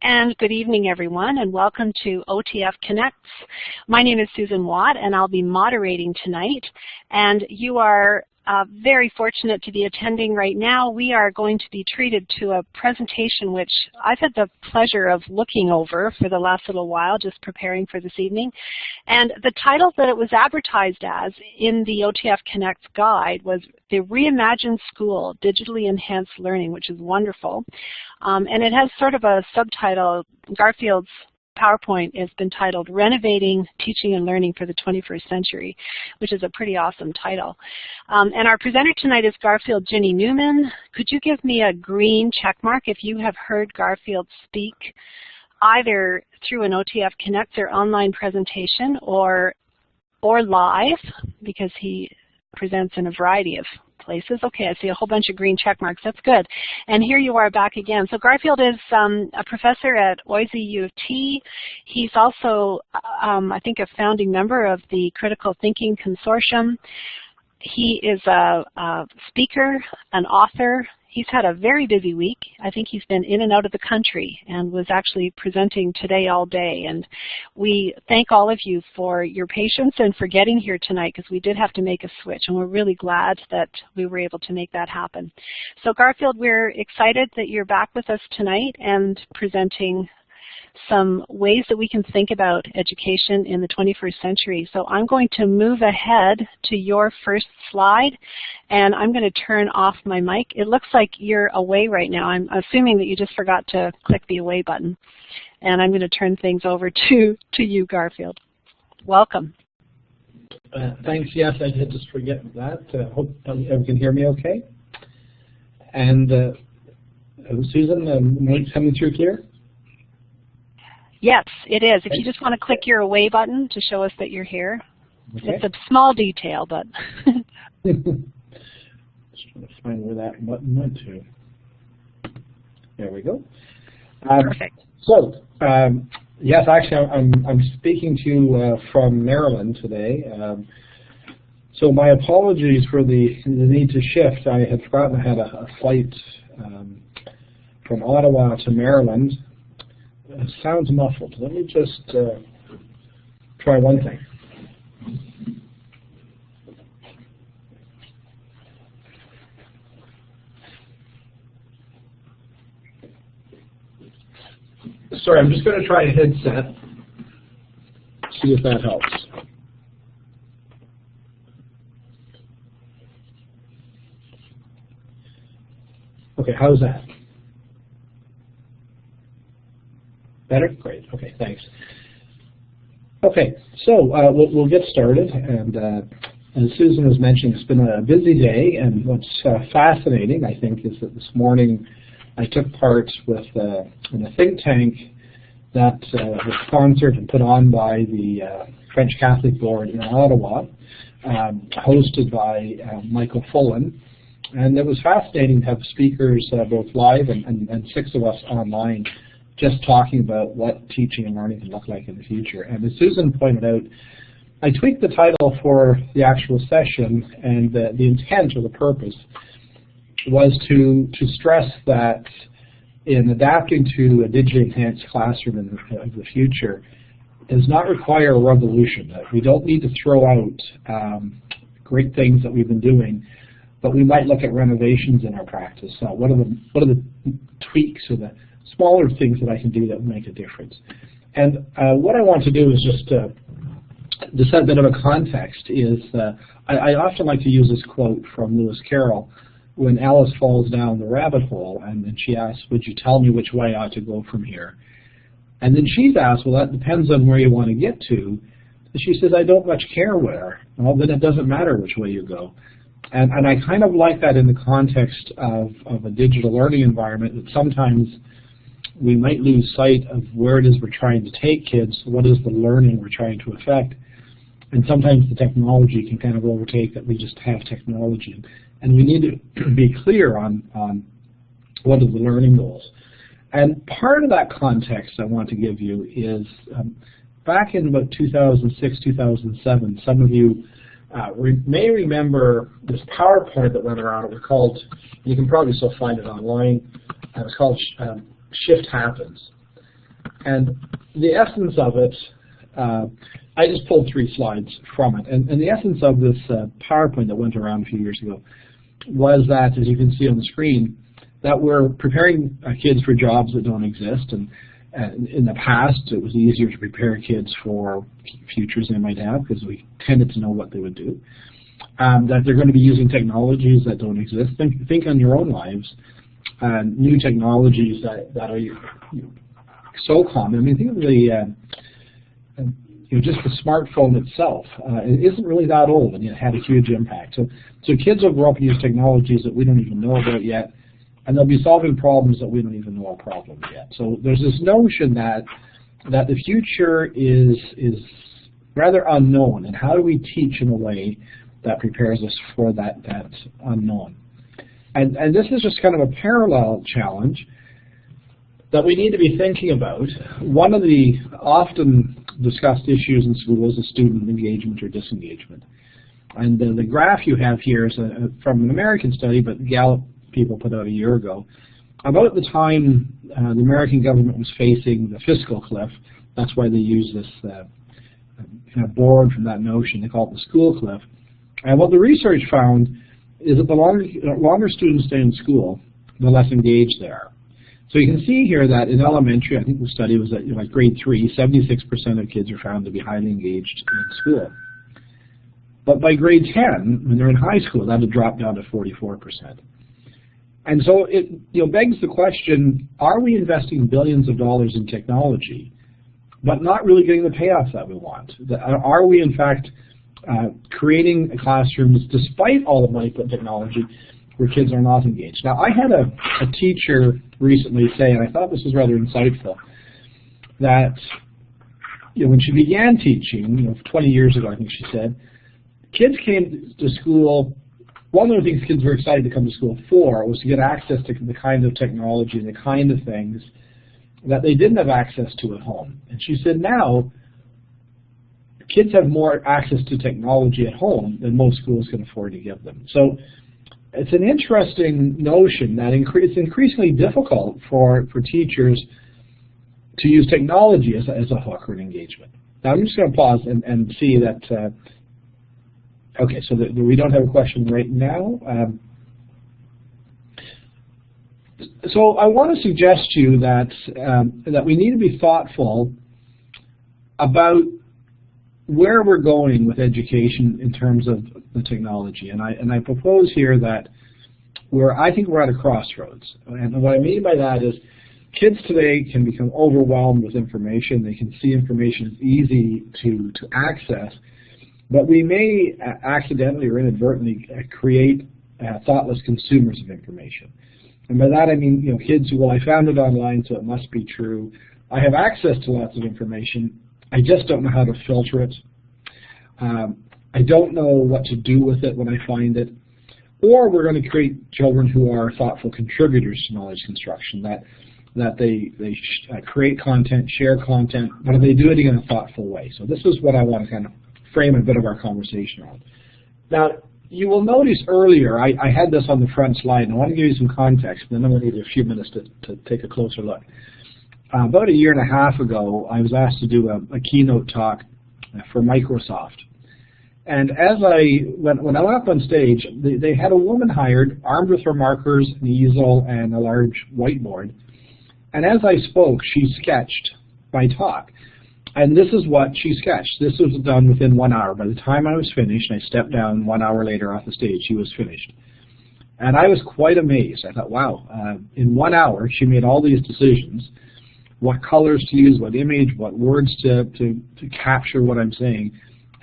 And good evening, everyone, and welcome to OTF Connects. My name is Susan Watt, and I'll be moderating tonight. And you are very fortunate to be attending right now. We are going to be treated to a presentation which I've had the pleasure of looking over for the last little while, just preparing for this evening. And the title that it was advertised as in the OTF Connects guide was The Reimagined School, Digitally Enhanced Learning, which is wonderful. And it has sort of a subtitle. Garfield's PowerPoint has been titled Renovating Teaching and Learning for the 21st Century, which is a pretty awesome title. And our presenter tonight is Garfield Ginny Newman. Could you give me a green check mark if you have heard Garfield speak either through an OTF Connect or online presentation or live, because he presents in a variety of places. Okay, I see a whole bunch of green check marks. That's good. And here you are back again. So Garfield is a professor at Oise U of T. He's also, I think, a founding member of the Critical Thinking Consortium. He is a speaker, an author. He's had a very busy week. I think he's been in and out of the country and was actually presenting today all day. And we thank all of you for your patience and for getting here tonight, because we did have to make a switch, and we're really glad that we were able to make that happen. So Garfield, we're excited that you're back with us tonight and presenting some ways that we can think about education in the 21st century. So I'm going to move ahead to your first slide, and I'm going to turn off my mic. It looks like you're away right now. I'm assuming that you just forgot to click the away button. And I'm going to turn things over to you, Garfield. Welcome. Thanks. Yes, I did just forget that. Hope everyone can hear me okay. And Susan, the mic's coming through clear? Yes, it is. If you just want to click your away button to show us that you're here. Okay. It's a small detail, but... Just trying to find where that button went to. There we go. Perfect. So, yes, actually, I'm speaking to you from Maryland today. So my apologies for the need to shift. I had forgotten I had a flight from Ottawa to Maryland. It sounds muffled. Let me just try one thing. Sorry, I'm just going to try a headset, see if that helps. Okay, how's that? Better? Great. Okay, thanks. Okay, so we'll get started. And as Susan was mentioning, it's been a busy day. And what's fascinating, I think, is that this morning I took part in a think tank that was sponsored and put on by the French Catholic Board in Ottawa, hosted by Michael Fullen. And it was fascinating to have speakers both live and 6 of us online, just talking about what teaching and learning can look like in the future. And as Susan pointed out, I tweaked the title for the actual session, and the intent or the purpose was to stress that in adapting to a digitally enhanced classroom of the future does not require a revolution. We don't need to throw out great things that we've been doing, but we might look at renovations in our practice. What are the tweaks or the smaller things that I can do that will make a difference? And what I want to do is just to set a bit of a context is I often like to use this quote from Lewis Carroll when Alice falls down the rabbit hole, and then she asks, would you tell me which way I ought to go from here? And then she's asked, well, that depends on where you want to get to. And she says, I don't much care where. Well, then it doesn't matter which way you go. And I kind of like that in the context of a digital learning environment, that sometimes we might lose sight of where it is we're trying to take kids, what is the learning we're trying to affect. And sometimes the technology can kind of overtake that we just have technology. And we need to be clear on what are the learning goals. And part of that context I want to give you is back in about 2006, 2007, some of you may remember this PowerPoint that went around. It was called, you can probably still find it online, it was called Shift Happens. And the essence of it, I just pulled 3 slides from it. And the essence of this PowerPoint that went around a few years ago was that, as you can see on the screen, that we're preparing kids for jobs that don't exist. And in the past, it was easier to prepare kids for futures they might have because we tended to know what they would do. That they're going to be using technologies that don't exist. Think on your own lives. New technologies that are so common. I mean, think of the just the smartphone itself. It isn't really that old, and it had a huge impact. So kids will grow up and use technologies that we don't even know about yet, and they'll be solving problems that we don't even know are problems yet. So there's this notion that the future is rather unknown, and how do we teach in a way that prepares us for that unknown? And this is just kind of a parallel challenge that we need to be thinking about. One of the often discussed issues in schools is student engagement or disengagement. And the graph you have here is from an American study, but Gallup people put out a year ago. About the time the American government was facing the fiscal cliff, that's why they use this kind of board from that notion. They call it the school cliff. And what the research found is that the longer students stay in school, the less engaged they are. So you can see here that in elementary, I think the study was at like grade 3, 76% of kids are found to be highly engaged in school. But by grade 10, when they're in high school, that had dropped down to 44%. And so it begs the question, are we investing billions of dollars in technology, but not really getting the payoff that we want? Are we, in fact, creating classrooms, despite all the money put in technology, where kids are not engaged? Now, I had a teacher recently say, and I thought this was rather insightful, that when she began teaching, 20 years ago, I think she said, kids came to school. One of the things kids were excited to come to school for was to get access to the kind of technology and the kind of things that they didn't have access to at home. And she said now, kids have more access to technology at home than most schools can afford to give them. So it's an interesting notion that it's increasingly difficult for teachers to use technology as a hook or an engagement. Now I'm just going to pause and see that, okay, so we don't have a question right now. So I want to suggest to you that we need to be thoughtful about where we're going with education in terms of the technology, and I propose here that I think we're at a crossroads. And what I mean by that is kids today can become overwhelmed with information. They can see information is easy to access, but we may accidentally or inadvertently create thoughtless consumers of information. And by that I mean, kids who, well, I found it online, so it must be true. I have access to lots of information. I just don't know how to filter it. I don't know what to do with it when I find it. Or we're going to create children who are thoughtful contributors to knowledge construction, that they create content, share content, but they do it in a thoughtful way. So this is what I want to kind of frame a bit of our conversation on. Now, you will notice earlier, I had this on the front slide, and I want to give you some context, and then I'm going to need a few minutes to take a closer look. About a year and a half ago, I was asked to do a keynote talk for Microsoft. And when I went up on stage, they had a woman hired, armed with her markers, an easel, and a large whiteboard. And as I spoke, she sketched my talk. And this is what she sketched. This was done within 1 hour. By the time I was finished, and I stepped down 1 hour later off the stage, she was finished. And I was quite amazed. I thought, wow, in 1 hour, she made all these decisions, what colors to use, what image, what words to capture what I'm saying,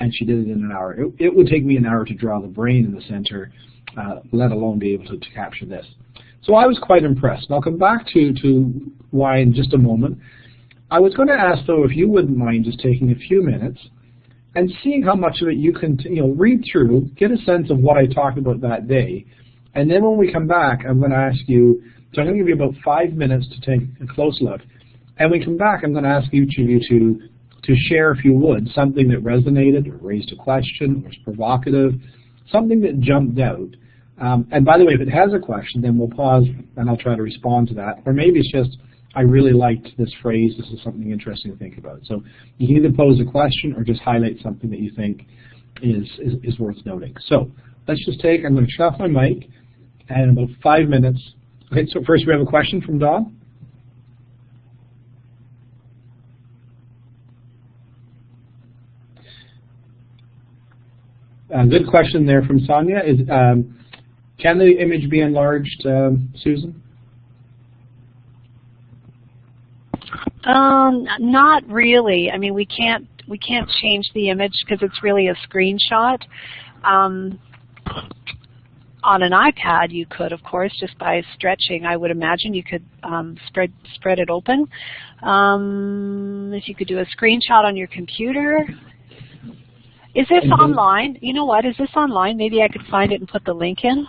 and she did it in an hour. It would take me an hour to draw the brain in the center, let alone be able to capture this. So I was quite impressed. And I'll come back to why in just a moment. I was going to ask, though, if you wouldn't mind just taking a few minutes and seeing how much of it you can read through, get a sense of what I talked about that day. And then when we come back, I'm going to ask you, so I'm going to give you about 5 minutes to take a close look. And when we come back, I'm going to ask each of you to share, if you would, something that resonated or raised a question or was provocative, something that jumped out. And by the way, if it has a question, then we'll pause and I'll try to respond to that. Or maybe it's just I really liked this phrase, this is something interesting to think about. So you can either pose a question or just highlight something that you think is worth noting. So let's just take, I'm going to shut off my mic, and in about 5 minutes. Okay, so first we have a question from Dawn. Good question there from Sonia. Can the image be enlarged, Susan? Not really. I mean, we can't change the image because it's really a screenshot. On an iPad, you could, of course, just by stretching. I would imagine you could spread it open. If you could do a screenshot on your computer. Is this online? You know what? Is this online? Maybe I could find it and put the link in.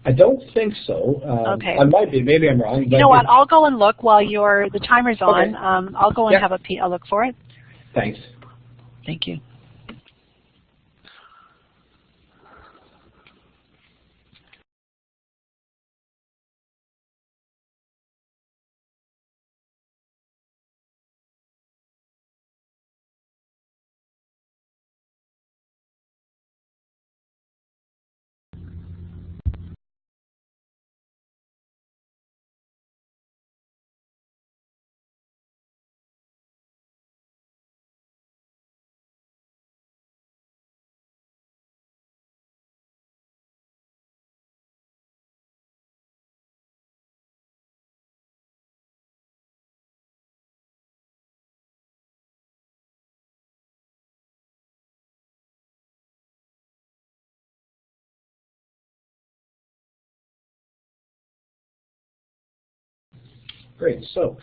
I don't think so. Okay. I might be. Maybe I'm wrong. You know what? I'll go and look while the timer's on. Okay. I'll go and have a look for it. Thanks. Thank you. Great. So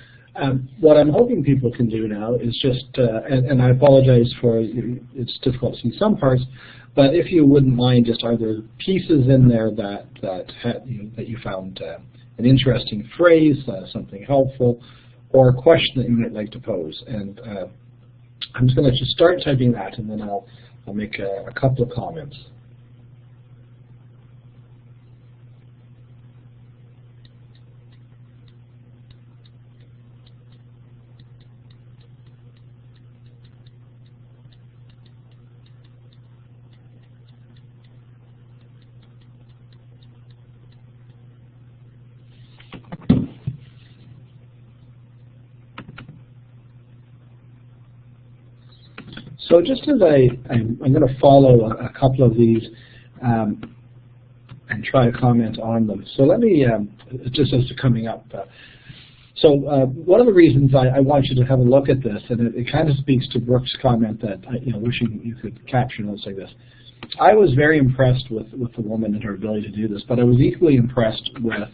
what I'm hoping people can do now is just, and I apologize for it's difficult to see some parts, but if you wouldn't mind, just are there pieces in there that you found an interesting phrase, something helpful, or a question that you might like to pose? And I'm just going to just start typing that, and then I'll make a couple of comments. So just as I'm going to follow a couple of these and try to comment on them. So let me, just as they're coming up. So one of the reasons I want you to have a look at this, and it kind of speaks to Brooke's comment that, wishing you could capture notes like this. I was very impressed with the woman and her ability to do this, but I was equally impressed with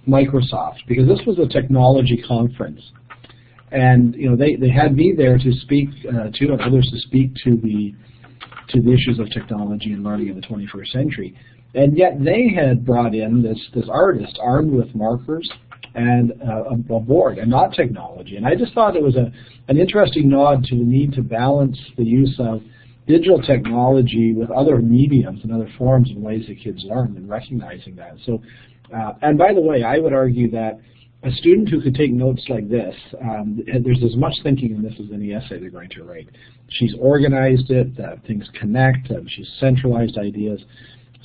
Microsoft, because this was a technology conference. And they had me there to speak to, and others to speak to the issues of technology and learning in the 21st century. And yet they had brought in this artist armed with markers and a board, and not technology. And I just thought it was an interesting nod to the need to balance the use of digital technology with other mediums and other forms and ways that kids learn, and recognizing that. So, and by the way, I would argue that a student who could take notes like this, there's as much thinking in this as any essay they're going to write. She's organized it, things connect, she's centralized ideas.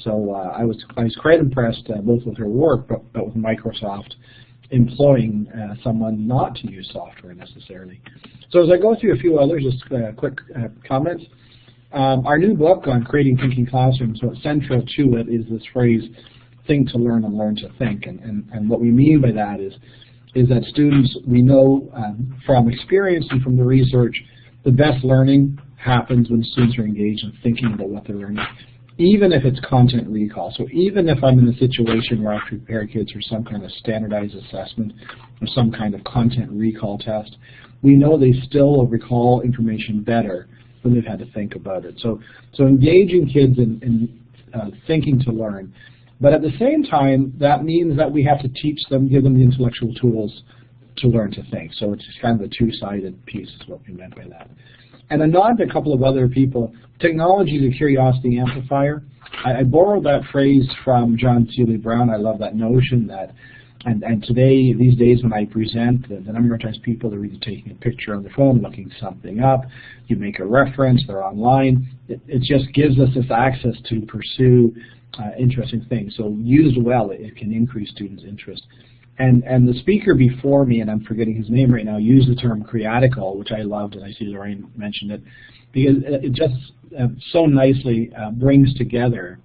So I was quite impressed both with her work, but with Microsoft employing someone not to use software necessarily. So as I go through a few others, just quick comments. Our new book on creating thinking classrooms, what's central to it is this phrase, think to learn and learn to think. And what we mean by that is that students, we know from experience and from the research, the best learning happens when students are engaged in thinking about what they're learning, even if it's content recall. So even if I'm in a situation where I prepare kids for some kind of standardized assessment or some kind of content recall test, we know they still will recall information better when they've had to think about it. So engaging kids in thinking to learn. But at the same time, that means that we have to teach them, give them the intellectual tools to learn to think. So it's kind of a two-sided piece is what we meant by that. And a nod to a couple of other people, technology is a curiosity amplifier. I borrowed that phrase from John Seeley Brown. I love that notion that And today, these days when I present, the number of times people are either taking a picture on their phone, looking something up, you make a reference, they're online. It just gives us this access to pursue interesting things. So used well, it can increase students' interest. And the speaker before me, and I'm forgetting his name right now, used the term creatical, which I loved, and I see Lorraine mentioned it, because it just so nicely brings together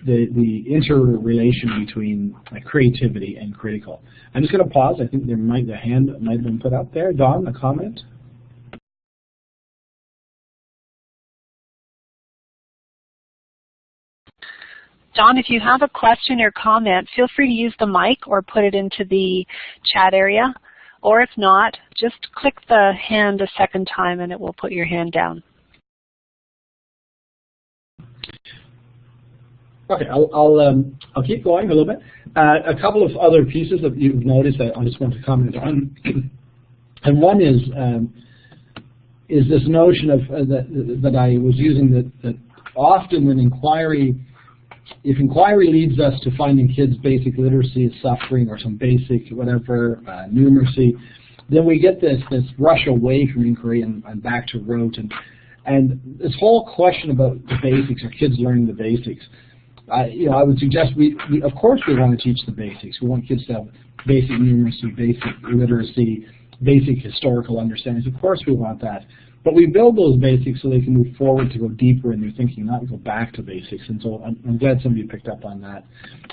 the interrelation between creativity and critical. I'm just going to pause. I think the hand might have been put up there. Dawn, a comment? Dawn, if you have a question or comment, feel free to use the mic or put it into the chat area. Or if not, just click the hand a second time and it will put your hand down. Okay, I'll keep going a little bit. A couple of other pieces that you've noticed that I just want to comment on, and one is this notion of that I was using that often when if inquiry leads us to finding kids' basic literacy is suffering or some basic whatever numeracy, then we get this rush away from inquiry and back to rote, and this whole question about the basics, or kids learning the basics. I would suggest we of course we want to teach the basics. We want kids to have basic numeracy, basic literacy, basic historical understandings. Of course we want that. But we build those basics so they can move forward to go deeper in their thinking, not go back to basics. And so I'm glad some of you picked up on that.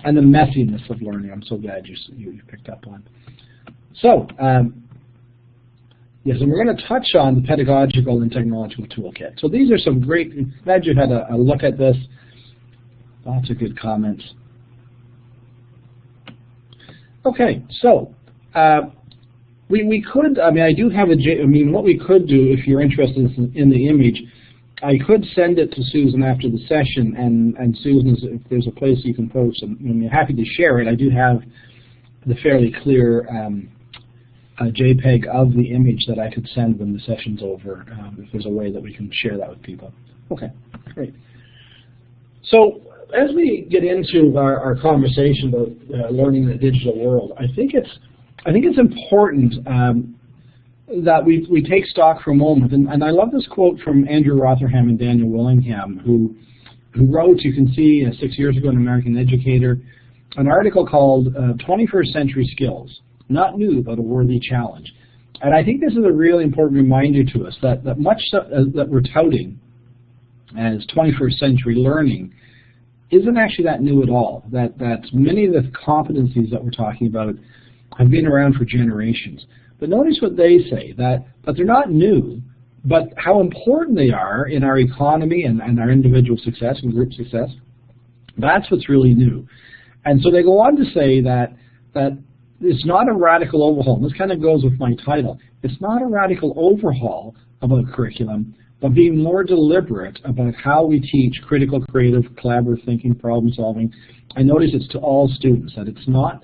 And the messiness of learning, I'm so glad you picked up on. So, yes, and we're going to touch on the pedagogical and technological toolkit. So these are some great, glad you had a look at this. Lots of good comments. Okay, so we could, I do have what we could do if you're interested in the image, I could send it to Susan after the session, and Susan, if there's a place you can post, I'm happy to share it. I do have the fairly clear JPEG of the image that I could send when the session's over, if there's a way that we can share that with people. Okay, great. So as we get into our conversation about learning in the digital world, I think it's important that we take stock for a moment. And I love this quote from Andrew Rotherham and Daniel Willingham, who wrote, you can see 6 years ago in American Educator, an article called 21st Century Skills, Not New, but a Worthy Challenge. And I think this is a really important reminder to us that much that we're touting as 21st century learning isn't actually that new at all. That many of the competencies that we're talking about have been around for generations. But notice what they say, that they're not new, but how important they are in our economy and our individual success and group success. That's what's really new. And so they go on to say that it's not a radical overhaul. This kind of goes with my title. It's not a radical overhaul of a curriculum, but being more deliberate about how we teach critical, creative, collaborative thinking, problem solving. I notice it's to all students, that it's not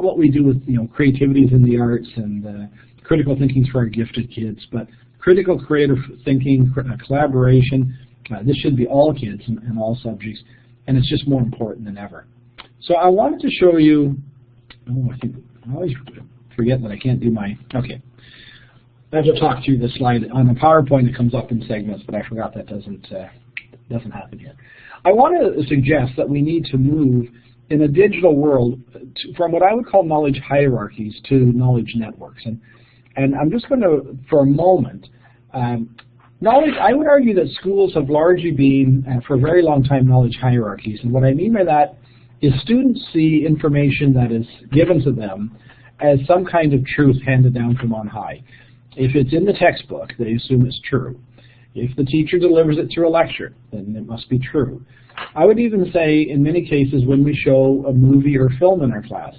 what we do with creativities in the arts and critical thinking for our gifted kids, but critical, creative thinking, collaboration. This should be all kids and all subjects, and it's just more important than ever. So I wanted to show you. I always forget that I can't do my. Okay. I have to talk through this slide. On the PowerPoint, it comes up in segments, but I forgot that doesn't happen here. I want to suggest that we need to move in a digital world from what I would call knowledge hierarchies to knowledge networks. And I'm just going to, for a moment, knowledge, I would argue that schools have largely been, for a very long time, knowledge hierarchies. And what I mean by that is students see information that is given to them as some kind of truth handed down from on high. If it's in the textbook, they assume it's true. If the teacher delivers it through a lecture, then it must be true. I would even say, in many cases, when we show a movie or film in our class,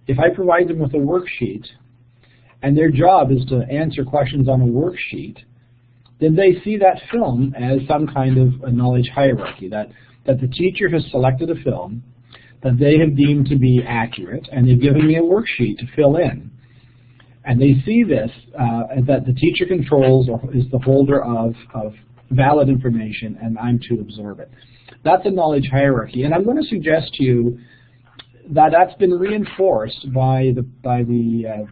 if I provide them with a worksheet, and their job is to answer questions on a worksheet, then they see that film as some kind of a knowledge hierarchy, that the teacher has selected a film that they have deemed to be accurate, and they've given me a worksheet to fill in. And they see this, that the teacher controls or is the holder of valid information, and I'm to absorb it. That's a knowledge hierarchy. And I'm going to suggest to you that's been reinforced by the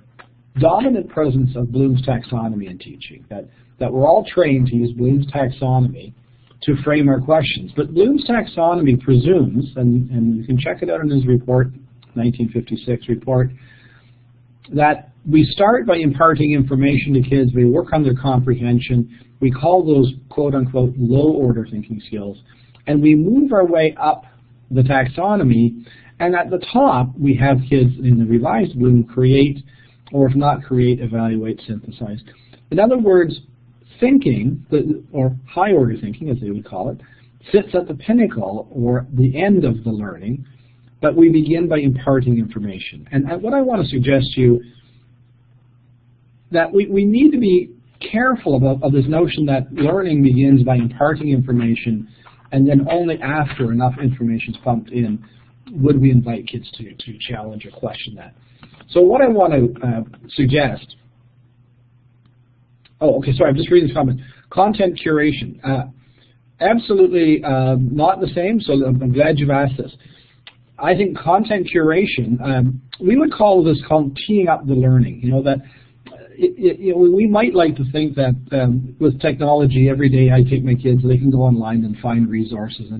dominant presence of Bloom's taxonomy in teaching, that we're all trained to use Bloom's taxonomy to frame our questions. But Bloom's taxonomy presumes, and you can check it out in his report, 1956 report, that we start by imparting information to kids, we work on their comprehension, we call those quote-unquote low-order thinking skills, and we move our way up the taxonomy, and at the top we have kids in the revised Bloom create, or if not create, evaluate, synthesize. In other words, thinking, or high-order thinking as they would call it, sits at the pinnacle or the end of the learning, but we begin by imparting information. And what I want to suggest to you, that we need to be careful of this notion that learning begins by imparting information, and then only after enough information is pumped in would we invite kids to challenge or question that. So what I want to suggest, oh, okay, sorry, I'm just reading this comment. Content curation, absolutely not the same, so I'm glad you've asked this. I think content curation, we would call this teeing up the learning. You know, that we might like to think that with technology, every day I take my kids, they can go online and find resources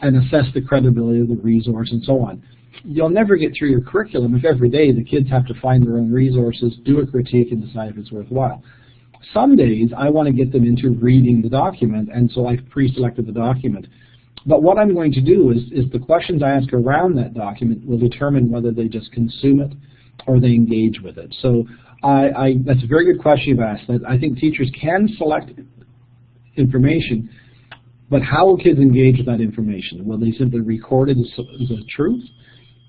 and assess the credibility of the resource and so on. You'll never get through your curriculum if every day the kids have to find their own resources, do a critique, and decide if it's worthwhile. Some days I want to get them into reading the document, and so I've pre-selected the document. But what I'm going to do is the questions I ask around that document will determine whether they just consume it or they engage with it. So that's a very good question you've asked. I think teachers can select information, but how will kids engage with that information? Will they simply record it as a truth?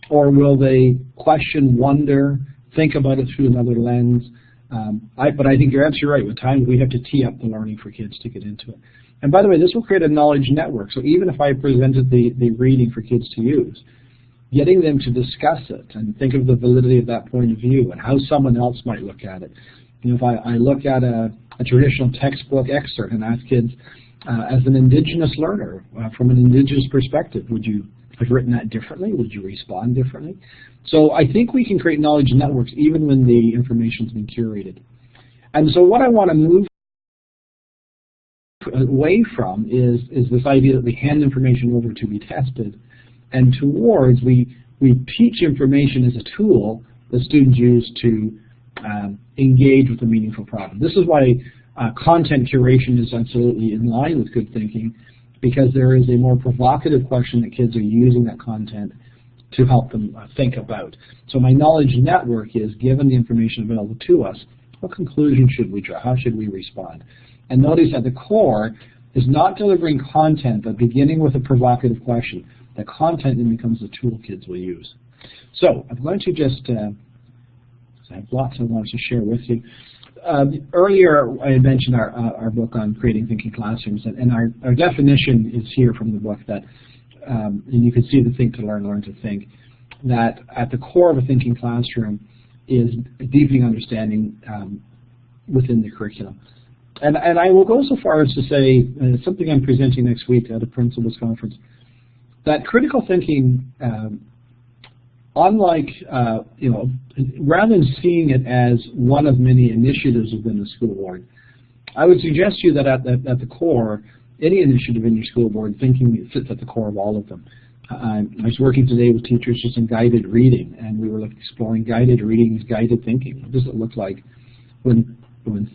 Or will they question, wonder, think about it through another lens? But I think you're absolutely right. With time, we have to tee up the learning for kids to get into it. And by the way, this will create a knowledge network. So even if I presented the reading for kids to use, getting them to discuss it and think of the validity of that point of view and how someone else might look at it. You know, if I look at a traditional textbook excerpt and ask kids, as an Indigenous learner, from an Indigenous perspective, would you have written that differently? Would you respond differently? So I think we can create knowledge networks even when the information's been curated. And so what I want to move away from is this idea that we hand information over to be tested, and towards we teach information as a tool that students use to engage with a meaningful problem. This is why content curation is absolutely in line with good thinking, because there is a more provocative question that kids are using that content to help them think about. So my knowledge network is, given the information available to us, what conclusion should we draw? How should we respond? And notice at the core is not delivering content, but beginning with a provocative question. The content then becomes the tool kids will use. So I'm going to just, I have lots I want to share with you. Earlier I had mentioned our book on creating thinking classrooms, and our definition is here from the book that, and you can see the think to learn, learn to think, that at the core of a thinking classroom is deepening understanding within the curriculum. And I will go so far as to say, something I'm presenting next week at a principals conference, that critical thinking, unlike, rather than seeing it as one of many initiatives within the school board, I would suggest to you that at the core, any initiative in your school board, thinking sits at the core of all of them. I was working today with teachers just in guided reading, and we were exploring guided reading as guided thinking. What does it look like when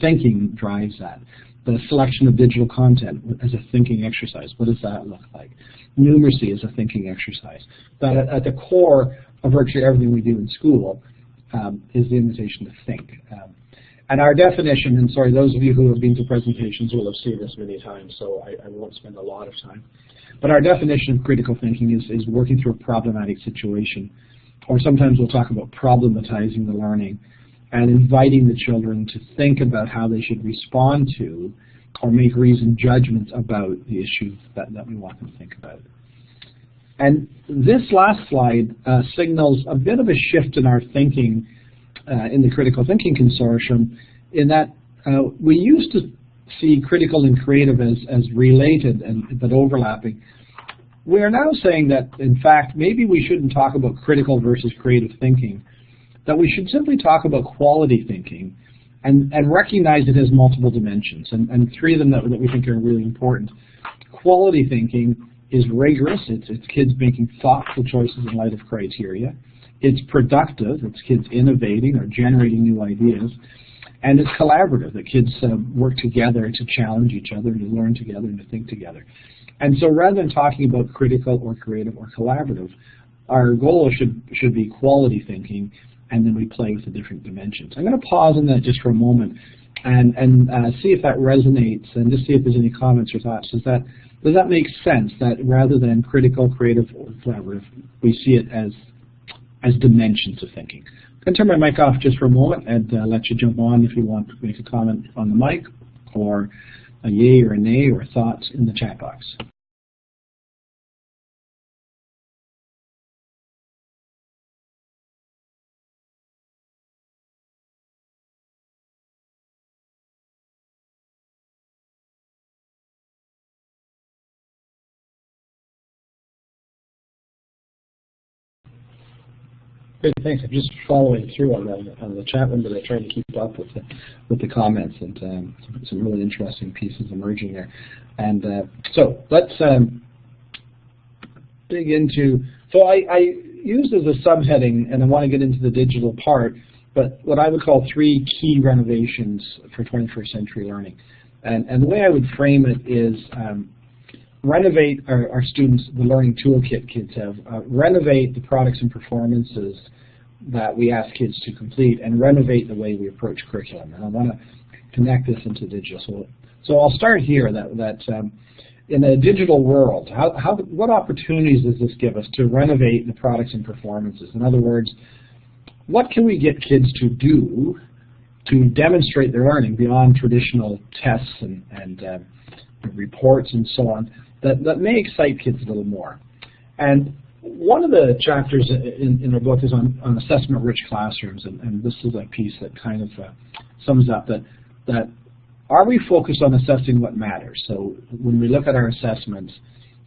thinking drives that? The selection of digital content as a thinking exercise, what does that look like? Numeracy as a thinking exercise. But at the core of virtually everything we do in school is the invitation to think. And our definition, and sorry, those of you who have been to presentations will have seen this many times, so I won't spend a lot of time. But our definition of critical thinking is working through a problematic situation, or sometimes we'll talk about problematizing the learning, and inviting the children to think about how they should respond to or make reasoned judgments about the issue that we want them to think about. And this last slide signals a bit of a shift in our thinking in the Critical Thinking Consortium, in that we used to see critical and creative as related but overlapping. We are now saying that, in fact, maybe we shouldn't talk about critical versus creative thinking, that we should simply talk about quality thinking and recognize it has multiple dimensions, and three of them that we think are really important. Quality thinking is rigorous. It's kids making thoughtful choices in light of criteria. It's productive. It's kids innovating or generating new ideas. And it's collaborative, that kids work together to challenge each other, to learn together, and to think together. And so rather than talking about critical or creative or collaborative, our goal should be quality thinking, and then we play with the different dimensions. I'm going to pause on that just for a moment and see if that resonates, and just see if there's any comments or thoughts. Does that make sense, that rather than critical, creative, or collaborative, we see it as dimensions of thinking? I'm going to turn my mic off just for a moment and let you jump on if you want to make a comment on the mic, or a yay or a nay, or thoughts in the chat box. Good, thanks. I'm just following through on the chat room, but I'm trying to keep up with the comments, and some really interesting pieces emerging there. And so let's dig into. So I used as a subheading, and I want to get into the digital part, but what I would call 3 key renovations for 21st century learning. And the way I would frame it is. Renovate our students, the learning toolkit kids have. Renovate the products and performances that we ask kids to complete, and renovate the way we approach curriculum. And I want to connect this into digital. So I'll start here. That in a digital world, what opportunities does this give us to renovate the products and performances? In other words, what can we get kids to do to demonstrate their learning beyond traditional tests and reports and so on? That may excite kids a little more. And one of the chapters in our book is on assessment-rich classrooms, and this is a piece that kind of sums up that are we focused on assessing what matters? So when we look at our assessments,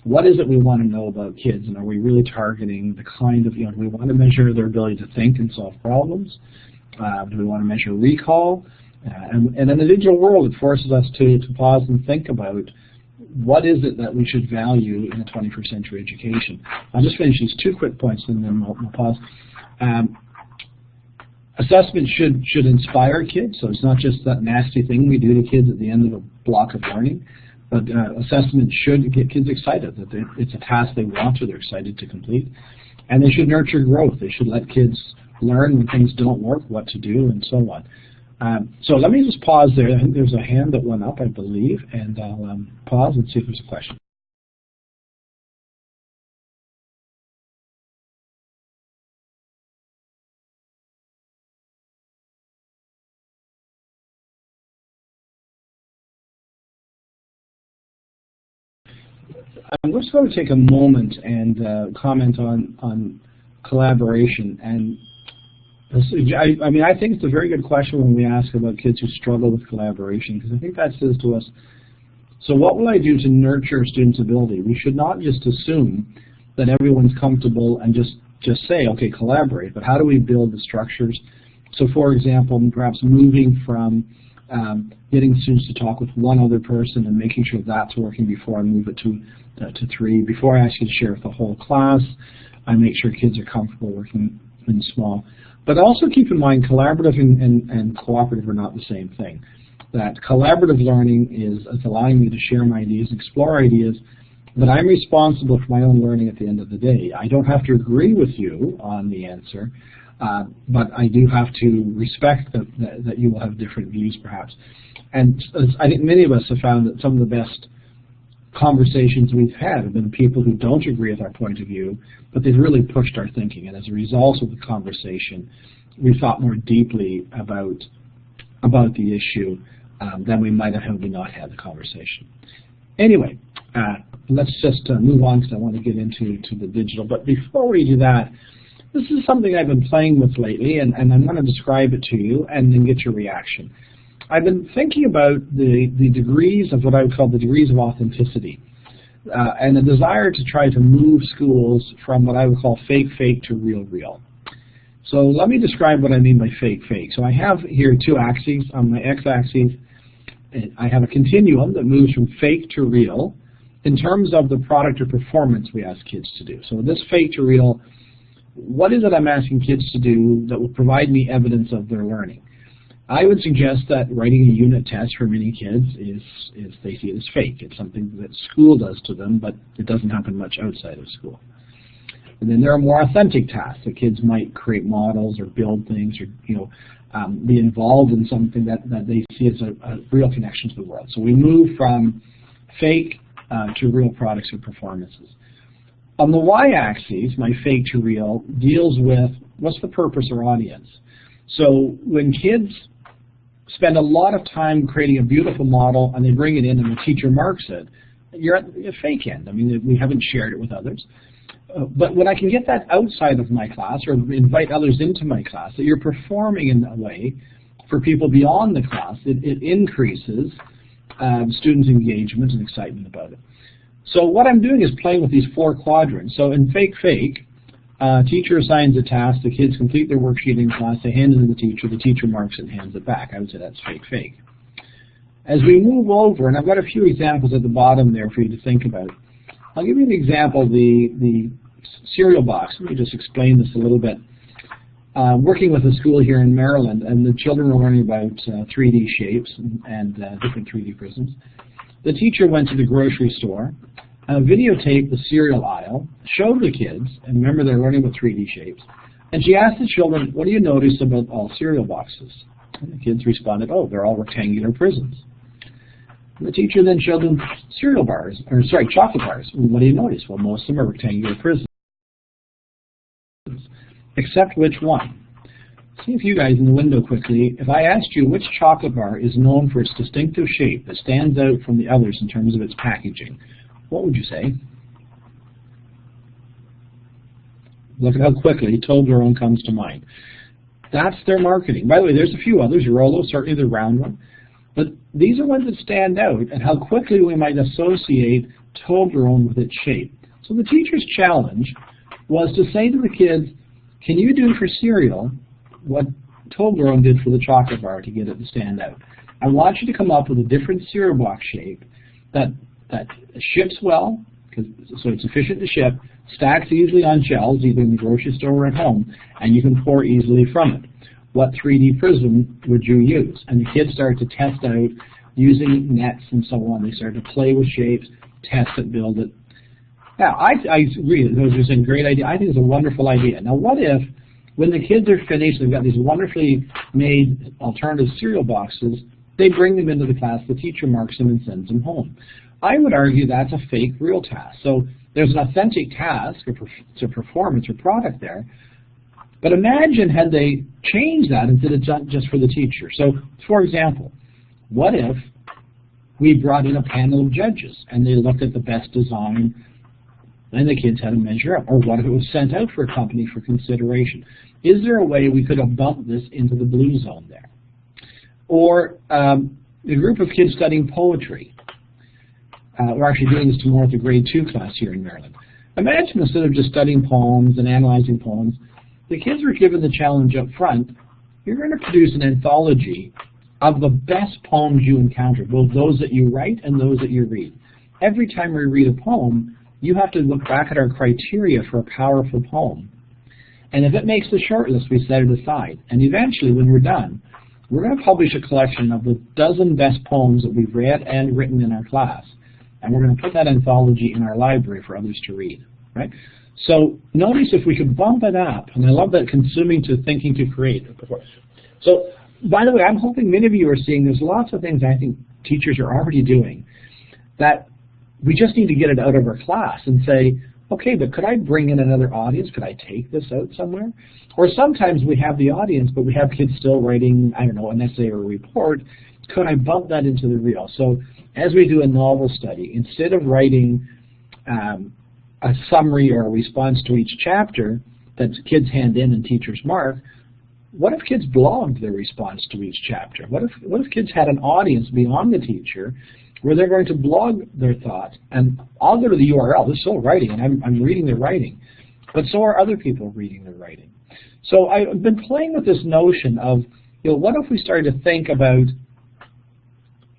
what is it we want to know about kids, and are we really targeting the kind of, do we want to measure their ability to think and solve problems? Do we want to measure recall? And in the digital world, it forces us to pause and think about what is it that we should value in a 21st century education. I'll just finish these 2 quick points, and then we'll pause. Assessment should inspire kids, so it's not just that nasty thing we do to kids at the end of a block of learning, but assessment should get kids excited, that it's a task they want or they're excited to complete. And they should nurture growth. They should let kids learn when things don't work, what to do, and so on. So let me just pause there. I think there's a hand that went up, I believe, and I'll pause and see if there's a question. I'm just going to take a moment and comment on collaboration. And I think it's a very good question when we ask about kids who struggle with collaboration, because I think that says to us, so what will I do to nurture a student's ability? We should not just assume that everyone's comfortable and just say, okay, collaborate, but how do we build the structures? So for example, perhaps moving from getting students to talk with one other person and making sure that's working before I move it to 3. Before I ask you to share with the whole class, I make sure kids are comfortable working in small. But also keep in mind, collaborative and cooperative are not the same thing. That collaborative learning is allowing me to share my ideas, explore ideas, but I'm responsible for my own learning at the end of the day. I don't have to agree with you on the answer, but I do have to respect that you will have different views, perhaps. And I think many of us have found that some of the best conversations we've had have been people who don't agree with our point of view, but they've really pushed our thinking. And as a result of the conversation, we've thought more deeply about the issue than we might have had we not had the conversation. Anyway, let's just move on, because I want to get into the digital. But before we do that, this is something I've been playing with lately, and I'm going to describe it to you and then get your reaction. I've been thinking about the degrees of what I would call the degrees of authenticity. and a desire to try to move schools from what I would call fake to real. So let me describe what I mean by fake. So I have here two axes. On my x-axis, I have a continuum that moves from fake to real in terms of the product or performance we ask kids to do. So this fake to real, what is it I'm asking kids to do that will provide me evidence of their learning? I would suggest that writing a unit test for many kids is they see it as fake. It's something that school does to them, but it doesn't happen much outside of school. And then there are more authentic tasks that kids might create models or build things or be involved in something that they see as a real connection to the world. So we move from fake to real products or performances. On the y-axis, my fake to real deals with what's the purpose or audience. So when kids spend a lot of time creating a beautiful model and they bring it in and the teacher marks it, you're at the fake end. I mean, we haven't shared it with others. But when I can get that outside of my class or invite others into my class, that you're performing in a way for people beyond the class, it increases students' engagement and excitement about it. So what I'm doing is playing with these four quadrants. So in fake, teacher assigns a task, the kids complete their worksheet in class, they hand it to the teacher marks it and hands it back. I would say that's fake. As we move over, and I've got a few examples at the bottom there for you to think about. I'll give you an example, the cereal box. Let me just explain this a little bit. Working with a school here in Maryland, and the children were learning about 3D shapes and different 3D prisms. The teacher went to the grocery store, videotaped the cereal aisle, showed the kids, and remember they're learning with 3D shapes, and she asked the children, what do you notice about all cereal boxes? And the kids responded, oh, they're all rectangular prisms. And the teacher then showed them chocolate bars. What do you notice? Well, most of them are rectangular prisms. Except which one? See if you guys in the window quickly, if I asked you which chocolate bar is known for its distinctive shape that stands out from the others in terms of its packaging, what would you say? Look at how quickly Toblerone comes to mind. That's their marketing. By the way, there's a few others. Rolo, certainly the round one. But these are ones that stand out and how quickly we might associate Toblerone with its shape. So the teacher's challenge was to say to the kids, can you do for cereal what Toblerone did for the chocolate bar to get it to stand out? I want you to come up with a different cereal box shape that ships well, so it's efficient to ship, stacks easily on shelves, either in the grocery store or at home, and you can pour easily from it. What 3D prism would you use? And the kids started to test out using nets and so on. They started to play with shapes, test it, build it. Now, I agree, those are a great idea. I think it's a wonderful idea. Now, what if, when the kids are finished, they've got these wonderfully made alternative cereal boxes, they bring them into the class, the teacher marks them and sends them home. I would argue that's a fake real task. So there's an authentic task, it's a performance or product there, but imagine had they changed that instead of just for the teacher. So, for example, what if we brought in a panel of judges and they looked at the best design and the kids had to measure up? Or what if it was sent out for a company for consideration? Is there a way we could have bumped this into the blue zone there? Or a group of kids studying poetry. We're actually doing this tomorrow at the grade 2 class here in Maryland. Imagine instead of just studying poems and analyzing poems, the kids were given the challenge up front, you're going to produce an anthology of the best poems you encounter, both those that you write and those that you read. Every time we read a poem, you have to look back at our criteria for a powerful poem. And if it makes the short list, we set it aside. And eventually, when we're done, we're going to publish a collection of the dozen best poems that we've read and written in our class. And we're going to put that anthology in our library for others to read. Right? So notice if we could bump it up, and I love that consuming to thinking to create. So, by the way, I'm hoping many of you are seeing there's lots of things I think teachers are already doing that we just need to get it out of our class and say, okay, but could I bring in another audience? Could I take this out somewhere? Or sometimes we have the audience, but we have kids still writing, I don't know, an essay or a report. Could I bump that into the reel? So as we do a novel study, instead of writing a summary or a response to each chapter that kids hand in and teachers mark, what if kids blogged their response to each chapter? What if kids had an audience beyond the teacher where they're going to blog their thoughts, and I'll go to the URL. They're still writing, and I'm reading their writing, but so are other people reading their writing. So I've been playing with this notion of, what if we started to think about,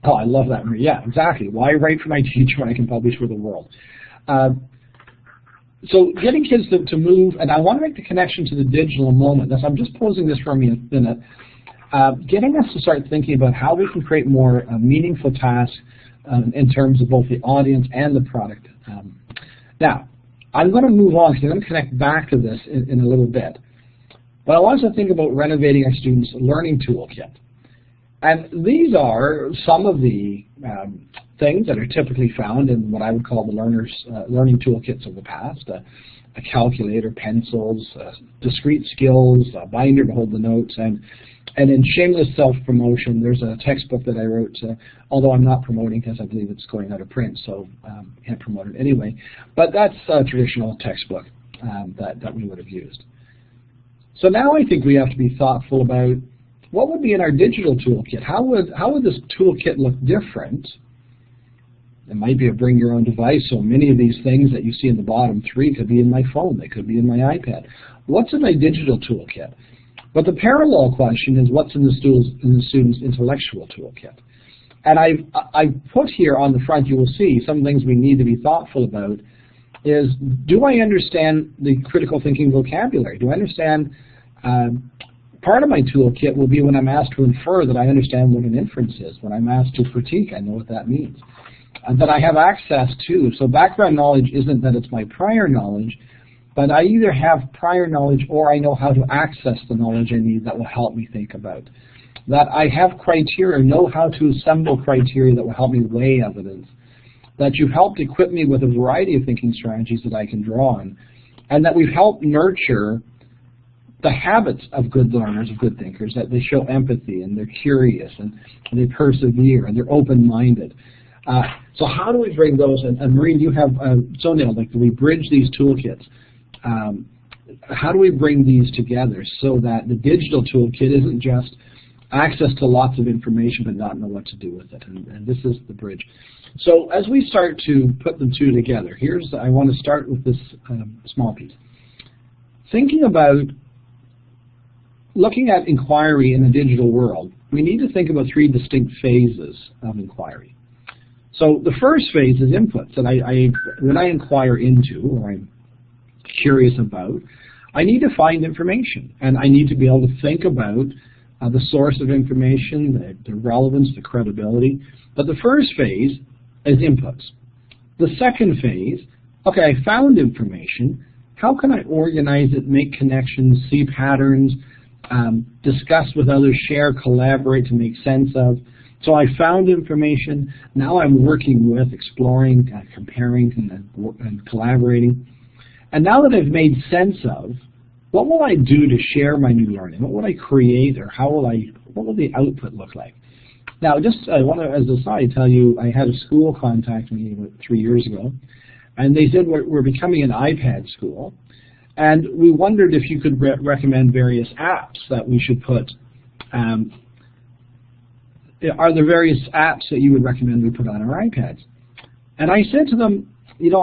oh, I love that. Yeah, exactly. Why write for my teacher when I can publish for the world? So getting kids to move, and I want to make the connection to the digital moment. I'm just posing this for a minute. Getting us to start thinking about how we can create more meaningful tasks in terms of both the audience and the product. Now, I'm going to move on because I'm going to connect back to this in a little bit. But I want us to think about renovating our students' learning toolkit. And these are some of the things that are typically found in what I would call the learning toolkits of the past. A calculator, pencils, discrete skills, a binder to hold the notes, and in shameless self-promotion, there's a textbook that I wrote, although I'm not promoting because I believe it's going out of print, so can't promote it anyway. But that's a traditional textbook that we would have used. So now I think we have to be thoughtful about what would be in our digital toolkit. How would this toolkit look different? It might be a bring your own device, so many of these things that you see in the bottom three could be in my phone, they could be in my iPad. What's in my digital toolkit? But the parallel question is what's in the student's intellectual toolkit? And I put here on the front, you will see some things we need to be thoughtful about is, do I understand the critical thinking vocabulary? Do I understand, part of my toolkit will be when I'm asked to infer that I understand what an inference is. When I'm asked to critique, I know what that means. That I have access to. So background knowledge isn't that it's my prior knowledge, but I either have prior knowledge or I know how to access the knowledge I need that will help me think about. That I have criteria, know how to assemble criteria that will help me weigh evidence. That you've helped equip me with a variety of thinking strategies that I can draw on. And that we've helped nurture the habits of good learners, of good thinkers, that they show empathy and they're curious and they persevere and they're open-minded. So how do we bring those, and Maureen, you have so nailed, like, do we bridge these toolkits? How do we bring these together so that the digital toolkit isn't just access to lots of information but not know what to do with it? And this is the bridge. So as we start to put the two together, I want to start with this small piece. Thinking about looking at inquiry in the digital world, we need to think about three distinct phases of inquiry. So the first phase is inputs, and when I inquire into, or I'm curious about, I need to find information, and I need to be able to think about the source of information, the relevance, the credibility. But the first phase is inputs. The second phase, okay, I found information. How can I organize it, make connections, see patterns, discuss with others, share, collaborate to make sense of? So I found information. Now I'm working with, exploring, comparing, and collaborating. And now that I've made sense of, what will I do to share my new learning? What will I create, or what will the output look like? Now, I want to, as a aside, tell you, I had a school contact me about 3 years ago, and they said we're becoming an iPad school, and we wondered if you could recommend various apps that we should put. Are there various apps that you would recommend we put on our iPads? And I said to them,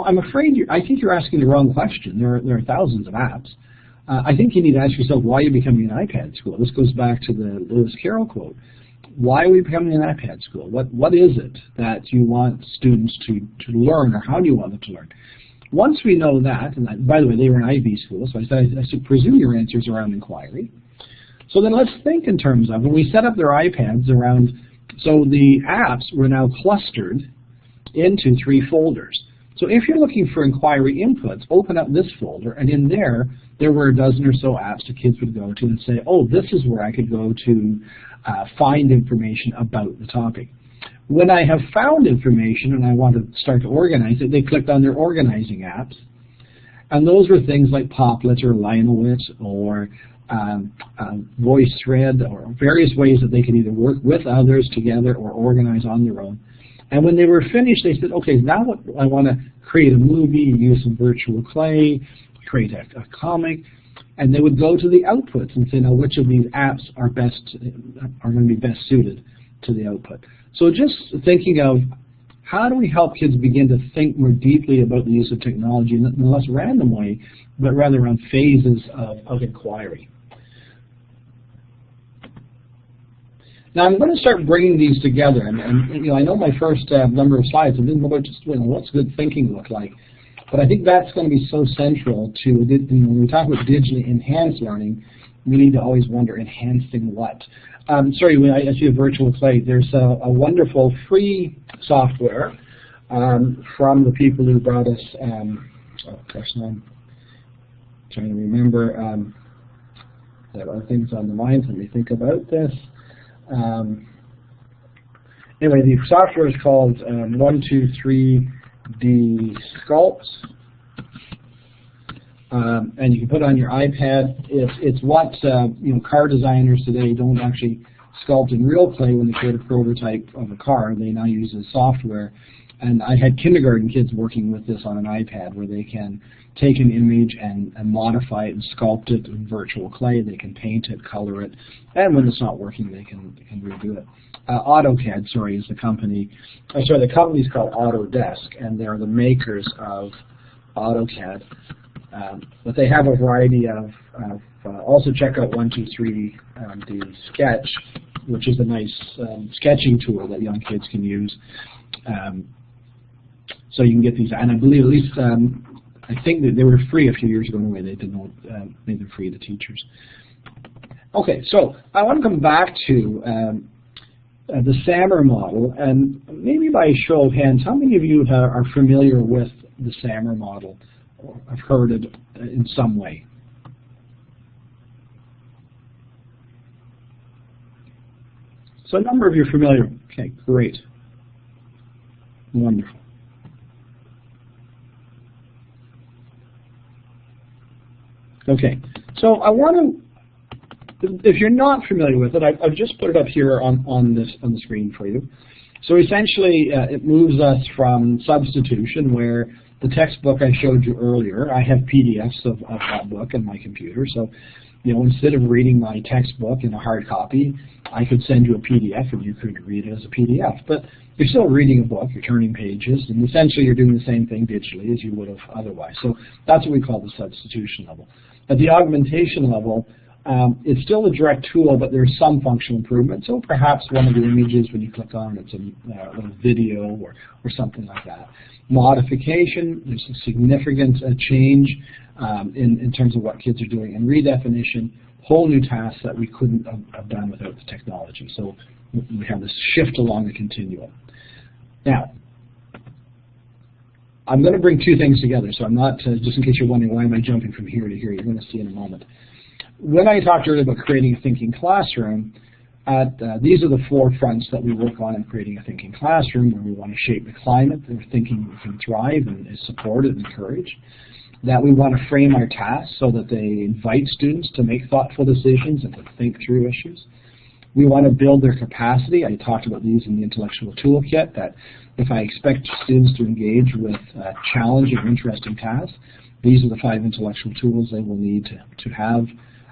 I'm afraid I think you're asking the wrong question. There are thousands of apps. I think you need to ask yourself, why are you becoming an iPad school? This goes back to the Lewis Carroll quote. Why are we becoming an iPad school? What is it that you want students to learn, or how do you want them to learn? Once we know that, and by the way, they were an IB school, so I said, I presume your answers around inquiry. So then let's think in terms of, when we set up their iPads around, so the apps were now clustered into 3 folders. So if you're looking for inquiry inputs, open up this folder, and in there were a dozen or so apps the kids would go to and say, oh, this is where I could go to find information about the topic. When I have found information and I want to start to organize it, they clicked on their organizing apps. And those were things like Poplets or Linowit or VoiceThread, or various ways that they could either work with others together or organize on their own. And when they were finished, they said, okay, now I want to create a movie, use some virtual clay, create a comic, and they would go to the outputs and say, now which of these apps are going to be best suited to the output. So just thinking of how do we help kids begin to think more deeply about the use of technology in a less random way, but rather on phases of inquiry? Now I'm going to start bringing these together, and you know, I know my first number of slides have been about just what's good thinking look like, but I think that's going to be so central to when we talk about digitally enhanced learning. We need to always wonder, enhancing what? Sorry, when I see a virtual clay, there's a wonderful free software from the people who brought us. Oh gosh, now I'm trying to remember. There are things on the mind. Let me think about this. Anyway, the software is called 123D Sculpts, and you can put it on your iPad. It's what car designers today don't actually sculpt in real clay when they create a prototype of a car. They now use this software. And I had kindergarten kids working with this on an iPad where they can take an image and modify it and sculpt it in virtual clay. They can paint it, color it, and when it's not working, they can redo it. AutoCAD, sorry, is the company. The company is called Autodesk, and they're the makers of AutoCAD. But they have a variety of also check out 123D Sketch, which is a nice sketching tool that young kids can use. So you can get these, and I believe at least I think that they were free a few years ago. Anyway, they didn't make them free to teachers. Okay, so I want to come back to the SAMR model, and maybe by a show of hands, how many of you are familiar with the SAMR model or have heard it in some way? So a number of you are familiar. Okay, great. Wonderful. Okay, so I want to, if you're not familiar with it, I've just put it up here on the screen for you. So essentially, it moves us from substitution, where the textbook I showed you earlier, I have PDFs of that book in my computer. So, instead of reading my textbook in a hard copy, I could send you a PDF and you could read it as a PDF. But you're still reading a book, you're turning pages, and essentially you're doing the same thing digitally as you would have otherwise. So that's what we call the substitution level. At the augmentation level, it's still a direct tool, but there's some functional improvement. So perhaps one of the images, when you click on it, it's a little video or something like that. Modification, there's a significant change in terms of what kids are doing. And redefinition, whole new tasks that we couldn't have done without the technology. So we have this shift along the continuum. Now, I'm going to bring two things together, so I'm not, just in case you're wondering why am I jumping from here to here, you're going to see in a moment. When I talked earlier about creating a thinking classroom, these are the four fronts that we work on in creating a thinking classroom, where we want to shape the climate where thinking can thrive and is supported and encouraged. That we want to frame our tasks so that they invite students to make thoughtful decisions and to think through issues. We want to build their capacity. I talked about these in the intellectual toolkit, that if I expect students to engage with challenging or interesting tasks, these are the 5 intellectual tools they will need to have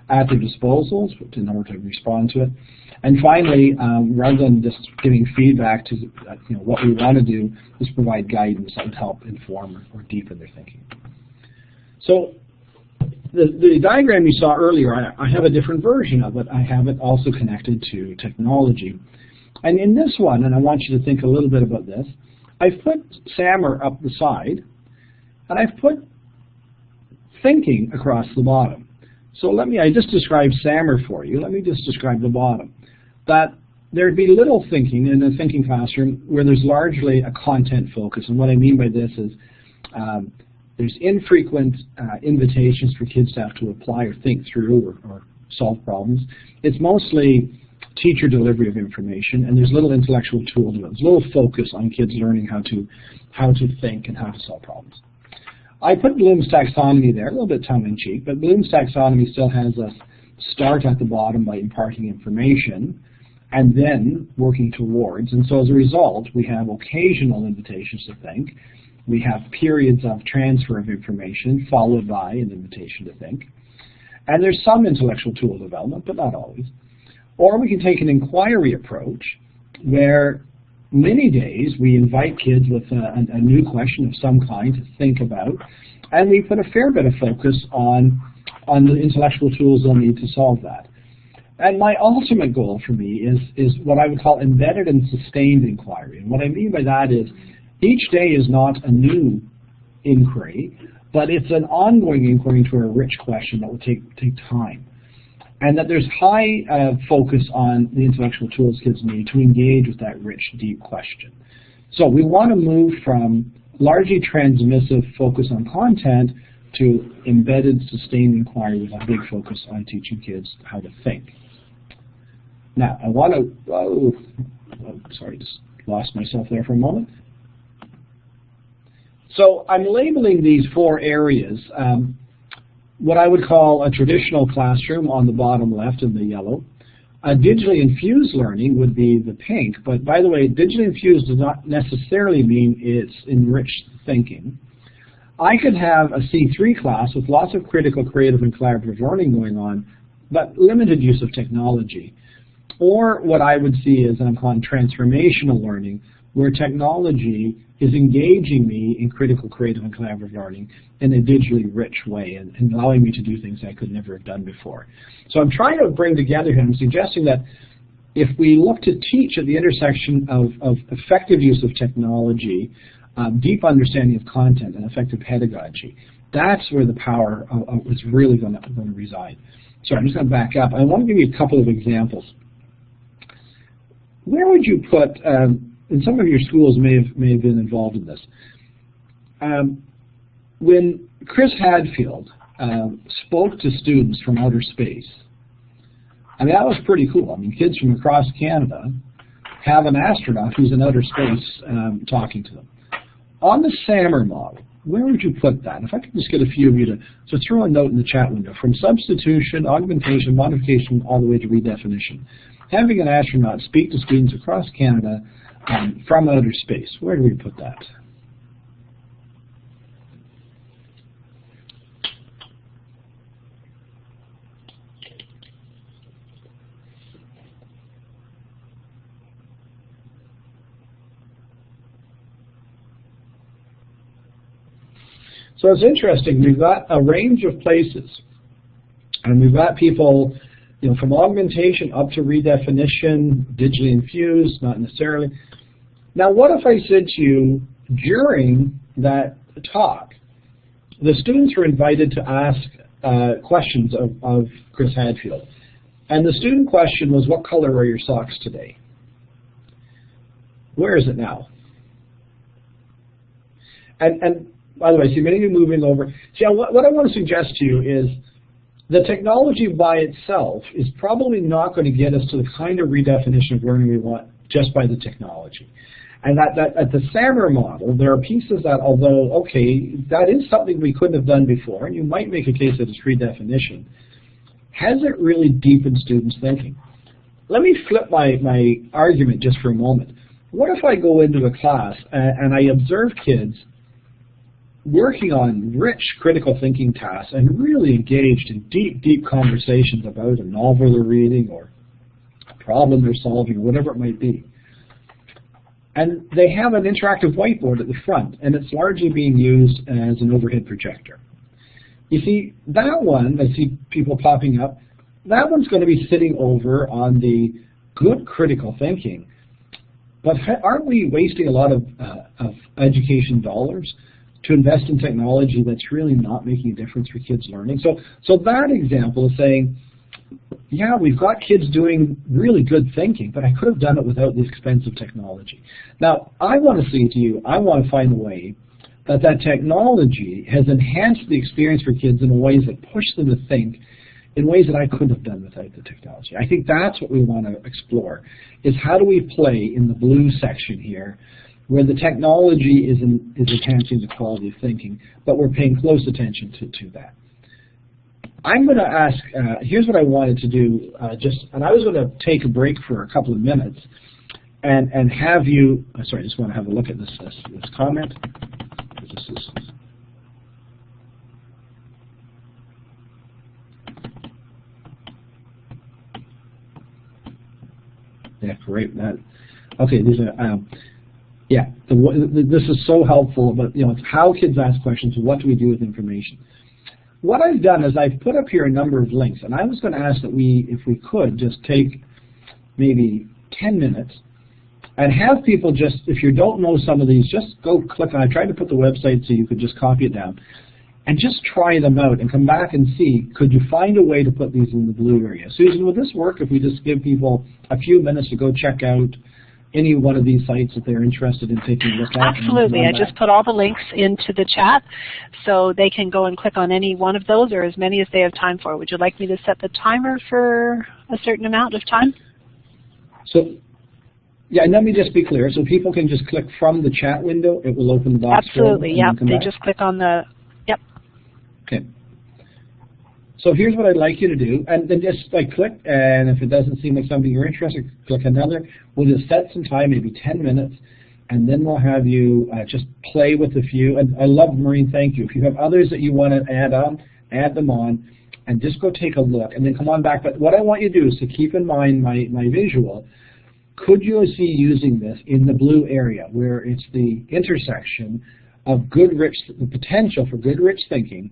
at their disposals in order to respond to it. And finally, rather than just giving feedback to what we want to do, is provide guidance that would help inform or deepen their thinking. So the diagram you saw earlier, I have a different version of it. I have it also connected to technology. And in this one, and I want you to think a little bit about this, I've put SAMR up the side, and I've put thinking across the bottom. So I just described SAMR for you. Let me just describe the bottom. That there'd be little thinking in a thinking classroom where there's largely a content focus. And what I mean by this is there's infrequent invitations for kids to have to apply or think through or solve problems. It's mostly teacher delivery of information, and there's little intellectual tool development. There's little focus on kids learning how to think and how to solve problems. I put Bloom's taxonomy there, a little bit tongue-in-cheek, but Bloom's taxonomy still has us start at the bottom by imparting information and then working towards. And so as a result, we have occasional invitations to think. We have periods of transfer of information followed by an invitation to think. And there's some intellectual tool development, but not always. Or we can take an inquiry approach where many days we invite kids with a new question of some kind to think about, and we put a fair bit of focus on the intellectual tools they'll need to solve that. And my ultimate goal for me is what I would call embedded and sustained inquiry. And what I mean by that is each day is not a new inquiry, but it's an ongoing inquiry into a rich question that will take time. And that there's high focus on the intellectual tools kids need to engage with that rich, deep question. So we want to move from largely transmissive focus on content to embedded, sustained inquiry with a big focus on teaching kids how to think. Now, I want to, sorry, just lost myself there for a moment. So I'm labeling these 4 areas. What I would call a traditional classroom on the bottom left in the yellow. A digitally infused learning would be the pink, but by the way, digitally infused does not necessarily mean it's enriched thinking. I could have a C3 class with lots of critical, creative, and collaborative learning going on, but limited use of technology. Or what I would see is I'm calling transformational learning, where technology is engaging me in critical, creative, and collaborative learning in a digitally rich way and allowing me to do things I could never have done before. So I'm trying to bring together here, I'm suggesting that if we look to teach at the intersection of effective use of technology, deep understanding of content, and effective pedagogy, that's where the power is really going to reside. Sorry, I'm just going to back up. I want to give you a couple of examples. Where would you put, and some of your schools may have been involved in this, when Chris Hadfield spoke to students from outer space, I mean, that was pretty cool. I mean, kids from across Canada have an astronaut who's in outer space talking to them. On the SAMR model, where would you put that? If I could just get a few of you to throw a note in the chat window, from substitution, augmentation, modification, all the way to redefinition. Having an astronaut speak to students across Canada from outer space, where do we put that? So it's interesting, we've got a range of places, and we've got people, you know, from augmentation up to redefinition, digitally infused, not necessarily. Now, what if I said to you, during that talk, the students were invited to ask questions of Chris Hadfield, and the student question was, what color are your socks today? Where is it now? And by the way, see many of you moving over. See, what I want to suggest to you is the technology by itself is probably not going to get us to the kind of redefinition of learning we want just by the technology. And that at the SAMR model, there are pieces that, although, okay, that is something we couldn't have done before, and you might make a case that it's redefinition, has it really deepened students' thinking? Let me flip my argument just for a moment. What if I go into a class and I observe kids working on rich critical thinking tasks and really engaged in deep, deep conversations about a novel they're reading or a problem they're solving or whatever it might be. And they have an interactive whiteboard at the front, and it's largely being used as an overhead projector. You see, that one, I see people popping up, that one's going to be sitting over on the good critical thinking. But aren't we wasting a lot of education dollars to invest in technology that's really not making a difference for kids learning? So that example is saying, yeah, we've got kids doing really good thinking, but I could have done it without the expensive technology. Now, I want to say to you, I want to find a way that technology has enhanced the experience for kids in ways that push them to think in ways that I couldn't have done without the technology. I think that's what we want to explore, is how do we play in the blue section here, where the technology is enhancing the quality of thinking, but we're paying close attention to that. I'm going to ask, here's what I wanted to do, and I was going to take a break for a couple of minutes and have you, sorry, I just want to have a look at this comment. Yeah, great. Okay, these are, yeah, this is so helpful, but it's how kids ask questions, what do we do with information? What I've done is I've put up here a number of links, and I was going to ask that if we could, just take maybe 10 minutes and have people just, if you don't know some of these, just go click on, I tried to put the website so you could just copy it down, and just try them out and come back and see, could you find a way to put these in the blue area? Susan, would this work if we just give people a few minutes to go check out any one of these sites that they're interested in taking a look at? Absolutely. I just put all the links into the chat so they can go and click on any one of those or as many as they have time for. Would you like me to set the timer for a certain amount of time? So, yeah, and let me just be clear. So people can just click from the chat window. It will open the box. Absolutely, yeah. They just click on the, yep. Okay. So here's what I'd like you to do, and then just click, and if it doesn't seem like something you're interested in, click another. We'll just set some time, maybe 10 minutes, and then we'll have you just play with a few. And I love, Maureen, thank you. If you have others that you want to add on, add them on, and just go take a look, and then come on back. But what I want you to do is to keep in mind my visual. Could you see using this in the blue area, where it's the intersection of the potential for good, rich thinking,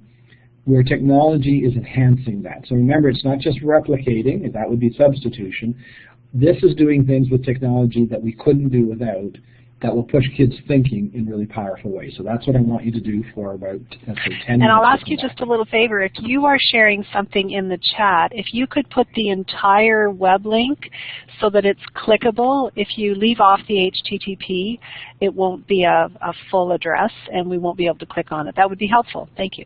where technology is enhancing that. So remember, it's not just replicating, that would be substitution. This is doing things with technology that we couldn't do without, that will push kids' thinking in really powerful ways. So that's what I want you to do for about, let's say, 10 minutes. And I'll ask you just a little favor. If you are sharing something in the chat, if you could put the entire web link so that it's clickable. If you leave off the HTTP, it won't be a full address, and we won't be able to click on it. That would be helpful. Thank you.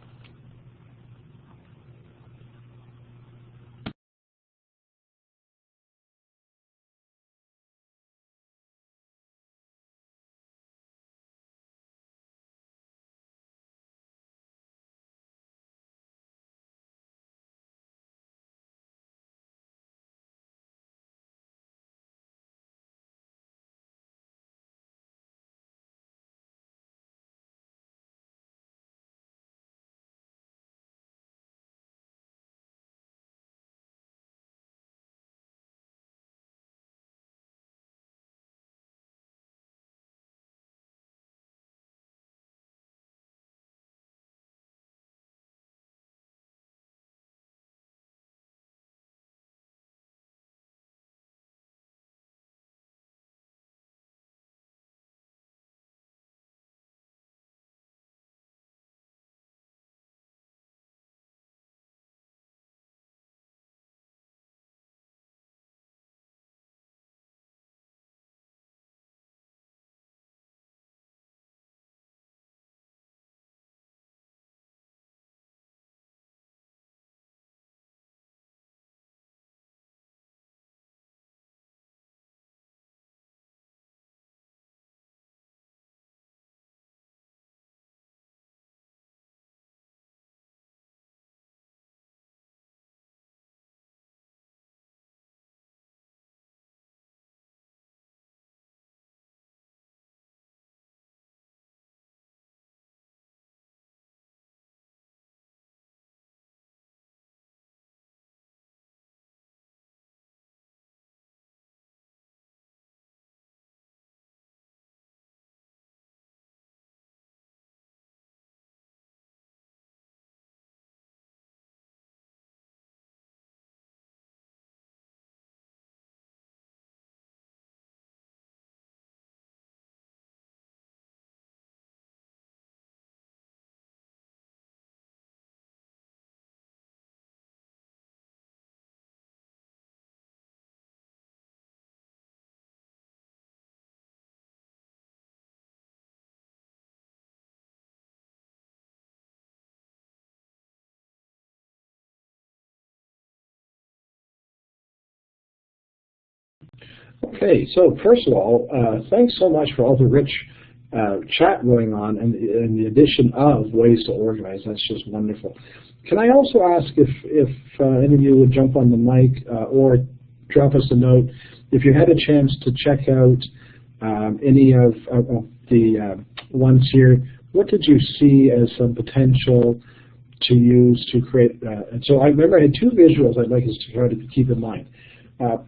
Okay, so first of all, thanks so much for all the rich chat going on and the addition of ways to organize. That's just wonderful. Can I also ask if any of you would jump on the mic or drop us a note if you had a chance to check out any of the ones here. What did you see as some potential to use to create? And so I remember I had two visuals I'd like us to try to keep in mind.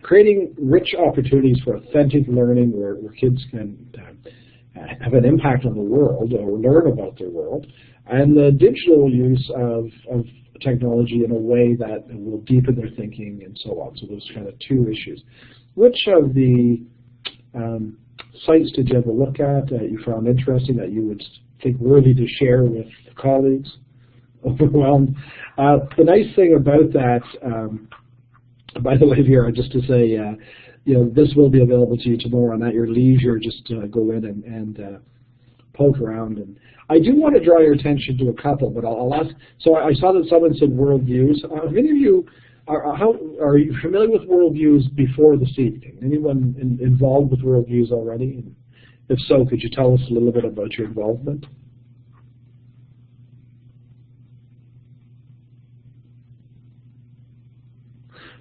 creating rich opportunities for authentic learning where kids can have an impact on the world or learn about their world, and the digital use of technology in a way that will deepen their thinking and so on. So those kind of two issues. Which of the sites did you ever look at that you found interesting that you would think worthy to share with colleagues? Overwhelmed. The nice thing about that, by the way, Vera, just to say, this will be available to you tomorrow, and at your leisure, just go in and poke around. And I do want to draw your attention to a couple, but I'll ask. So I saw that someone said worldviews. Many of you are you familiar with worldviews before this evening? Anyone involved with worldviews already? And if so, could you tell us a little bit about your involvement?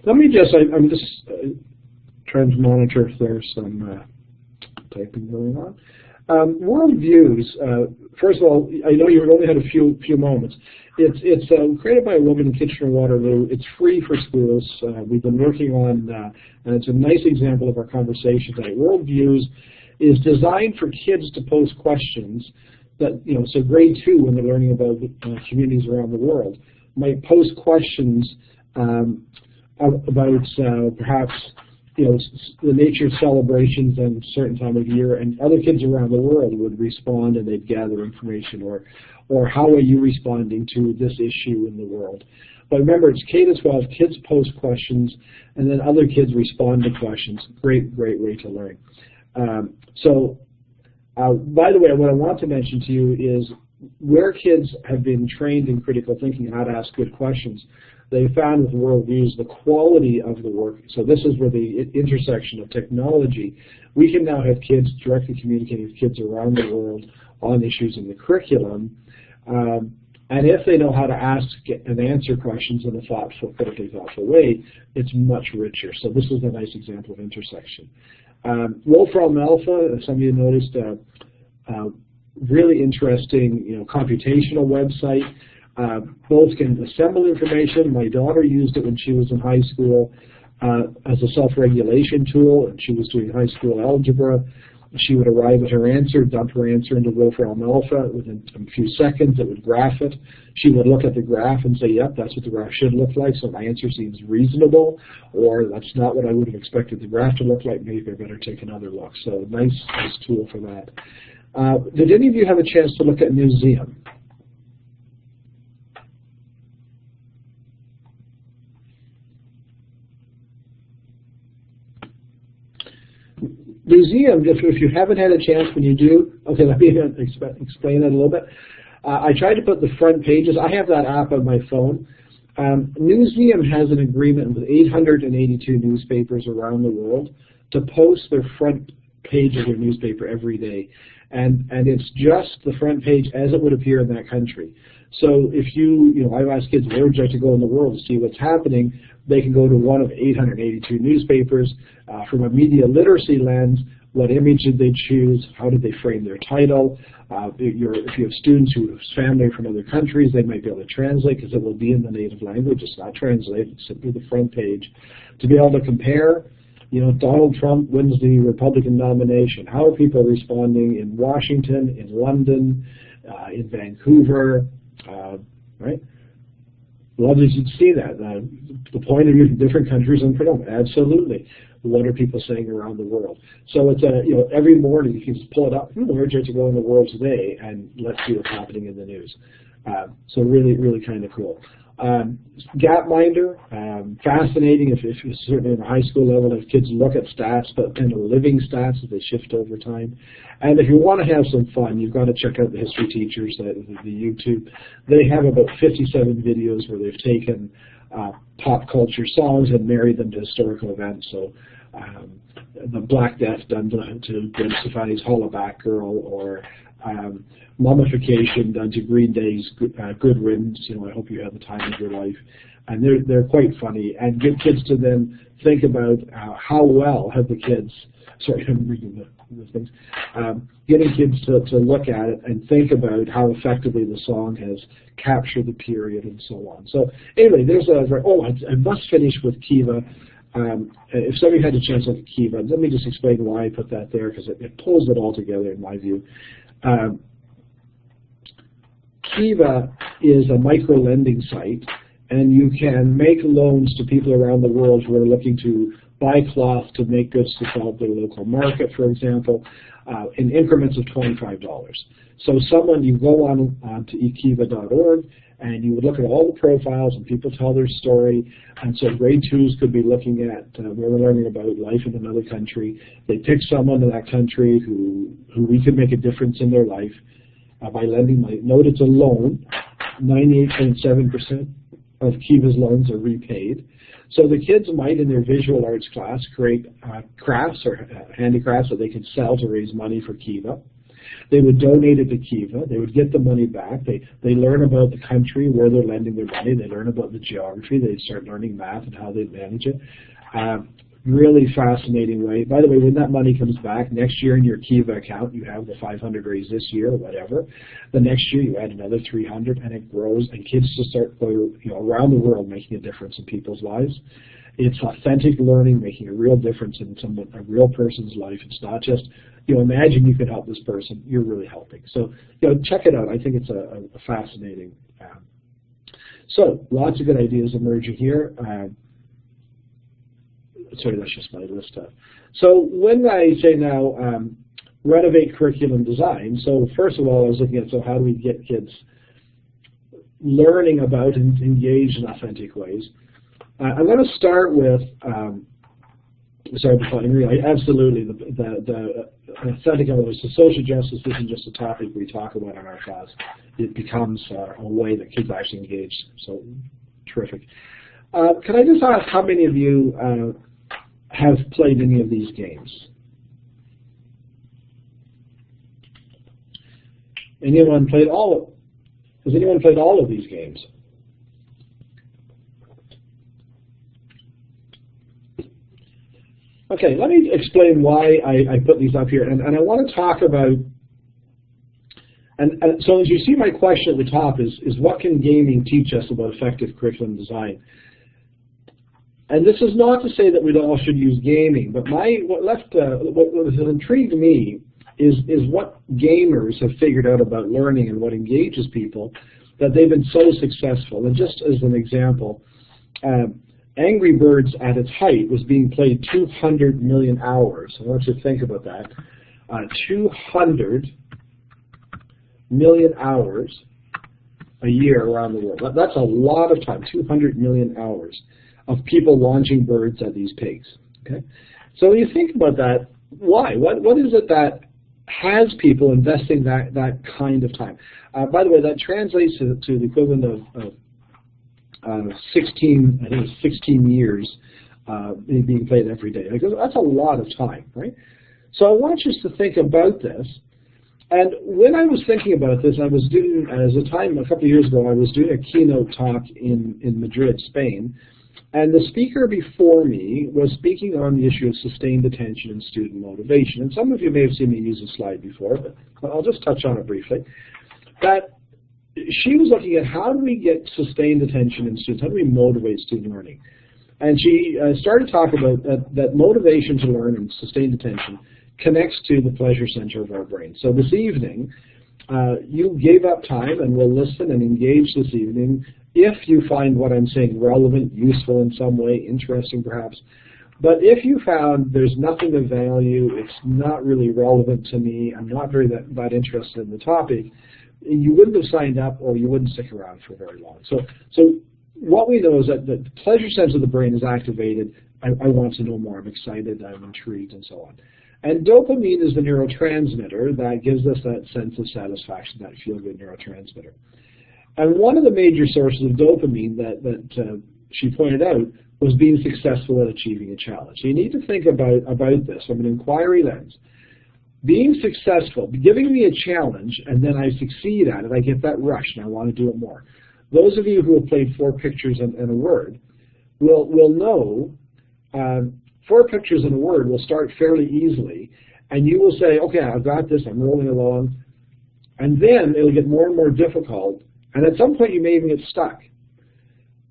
Let me just, I'm just trying to monitor if there's some typing going on. Worldviews, first of all, I know you've only had a few moments. It's created by a woman in Kitchener-Waterloo. It's free for schools. We've been working on, and it's a nice example of our conversation today. Worldviews is designed for kids to pose questions that, so grade 2, when they're learning about communities around the world, might pose questions about perhaps the nature of celebrations and a certain time of year, and other kids around the world would respond and they'd gather information, or how are you responding to this issue in the world. But remember, it's K-12, kids pose questions and then other kids respond to questions. Great way to learn. By the way, what I want to mention to you is where kids have been trained in critical thinking and how to ask good questions, they found with worldviews the quality of the work. So this is where the intersection of technology, we can now have kids directly communicating with kids around the world on issues in the curriculum. And if they know how to ask and answer questions in a critically thoughtful way, it's much richer. So this is a nice example of intersection. Wolfram Alpha, some of you noticed, really interesting, computational website. Both can assemble information. My daughter used it when she was in high school as a self-regulation tool, and she was doing high school algebra. She would arrive at her answer, dump her answer into Wolfram Alpha. Within a few seconds, it would graph it. She would look at the graph and say, yep, that's what the graph should look like, so my answer seems reasonable, or that's not what I would have expected the graph to look like. Maybe I better take another look. So nice tool for that. Did any of you have a chance to look at Museum? Museum, if you haven't had a chance, when you do, okay, let me explain that a little bit. I tried to put the front pages. I have that app on my phone. Museum has an agreement with 882 newspapers around the world to post their front page of their newspaper every day. And it's just the front page as it would appear in that country. So if I've asked kids, where would you like to go in the world to see what's happening? They can go to one of 882 newspapers. From a media literacy lens, what image did they choose? How did they frame their title? If you have students who have family from other countries, they might be able to translate because it will be in the native language. It's not translated, it's simply the front page. To be able to compare, Donald Trump wins the Republican nomination. How are people responding in Washington, in London, in Vancouver, right? Love that you'd see that. The point of view from different countries and freedom, absolutely. What are people saying around the world? So it's every morning you can just pull it up. Where would you like to go in the world today? And let's see what's happening in the news. So really kind of cool. Gapminder, fascinating if certainly in the high school level, if kids look at stats, but kind of living stats as they shift over time. And if you want to have some fun, you've got to check out the history teachers, the YouTube. They have about 57 videos where they've taken pop culture songs and married them to historical events. So the Black Death done to Gwen Stefani's Hollaback Girl, or Mummification done to Green Day's Good Riddance. I hope you have the time of your life. And they're quite funny, and get kids to then think about how well have the kids, sorry, I'm reading the things, getting kids to look at it and think about how effectively the song has captured the period and so on. So anyway, there's I must finish with Kiva. if somebody had a chance to look at Kiva, let me just explain why I put that there, because it pulls it all together in my view. Kiva is a micro-lending site, and you can make loans to people around the world who are looking to buy cloth to make goods to sell at their local market, for example, in increments of $25. So you go on to ekiva.org, and you would look at all the profiles, and people tell their story. And so grade 2s could be looking at, where they're learning about life in another country. They pick someone in that country who we can make a difference in their life by lending money. Note it's a loan. 98.7% of Kiva's loans are repaid. So the kids might, in their visual arts class, create crafts or handicrafts that they can sell to raise money for Kiva. They would donate it to Kiva. They would get the money back. They learn about the country where they're lending their money. They learn about the geography. They start learning math and how they manage it. Really fascinating way. By the way, when that money comes back, next year in your Kiva account, you have the 500 raised this year or whatever. The next year, you add another 300, and it grows, and kids just start going, around the world making a difference in people's lives. It's authentic learning, making a real difference in a real person's life. It's not just, imagine you could help this person. You're really helping. So, check it out. I think it's a fascinating. So, lots of good ideas emerging here. Sorry, that's just my list. So when I say now renovate curriculum design, so first of all, I was looking at, so how do we get kids learning about and engaged in authentic ways? I'm going to start with, absolutely, the authentic elements. So social justice isn't just a topic we talk about in our class. It becomes a way that kids actually engage. So terrific. Can I just ask how many of you have played any of these games? Has anyone played all of these games? Okay, let me explain why I put these up here, and I want to talk about, and so as you see, my question at the top is what can gaming teach us about effective curriculum design? And this is not to say that we all should use gaming, but what has intrigued me is what gamers have figured out about learning and what engages people, that they've been so successful. And just as an example, Angry Birds at its height was being played 200 million hours. I want you to think about that. 200 million hours a year around the world. That's a lot of time, 200 million hours of people launching birds at these pigs. Okay, so when you think about that, why? What is it that has people investing that kind of time? By the way, that translates to the equivalent of 16, I think it's 16 years being played every day. That's a lot of time, right? So I want you to think about this. And when I was thinking about this, I was doing, a couple of years ago, I was doing a keynote talk in Madrid, Spain. And the speaker before me was speaking on the issue of sustained attention and student motivation. And some of you may have seen me use this slide before, but I'll just touch on it briefly. That she was looking at how do we get sustained attention in students, how do we motivate student learning? And she started talking about that motivation to learn and sustained attention connects to the pleasure center of our brain. So this evening, you gave up time, and we'll listen and engage this evening if you find what I'm saying relevant, useful in some way, interesting perhaps. But if you found there's nothing of value, it's not really relevant to me, I'm not very that interested in the topic, you wouldn't have signed up or you wouldn't stick around for very long. So what we know is that the pleasure center of the brain is activated. I want to know more, I'm excited, I'm intrigued, and so on. And dopamine is the neurotransmitter that gives us that sense of satisfaction, that feel-good neurotransmitter. And one of the major sources of dopamine that she pointed out was being successful at achieving a challenge. So you need to think about this from an inquiry lens. Being successful, giving me a challenge, and then I succeed at it, I get that rush, and I want to do it more. Those of you who have played 4 pictures and a word will know 4 pictures and a word will start fairly easily, and you will say, okay, I've got this, I'm rolling along, and then it'll get more and more difficult, and at some point you may even get stuck.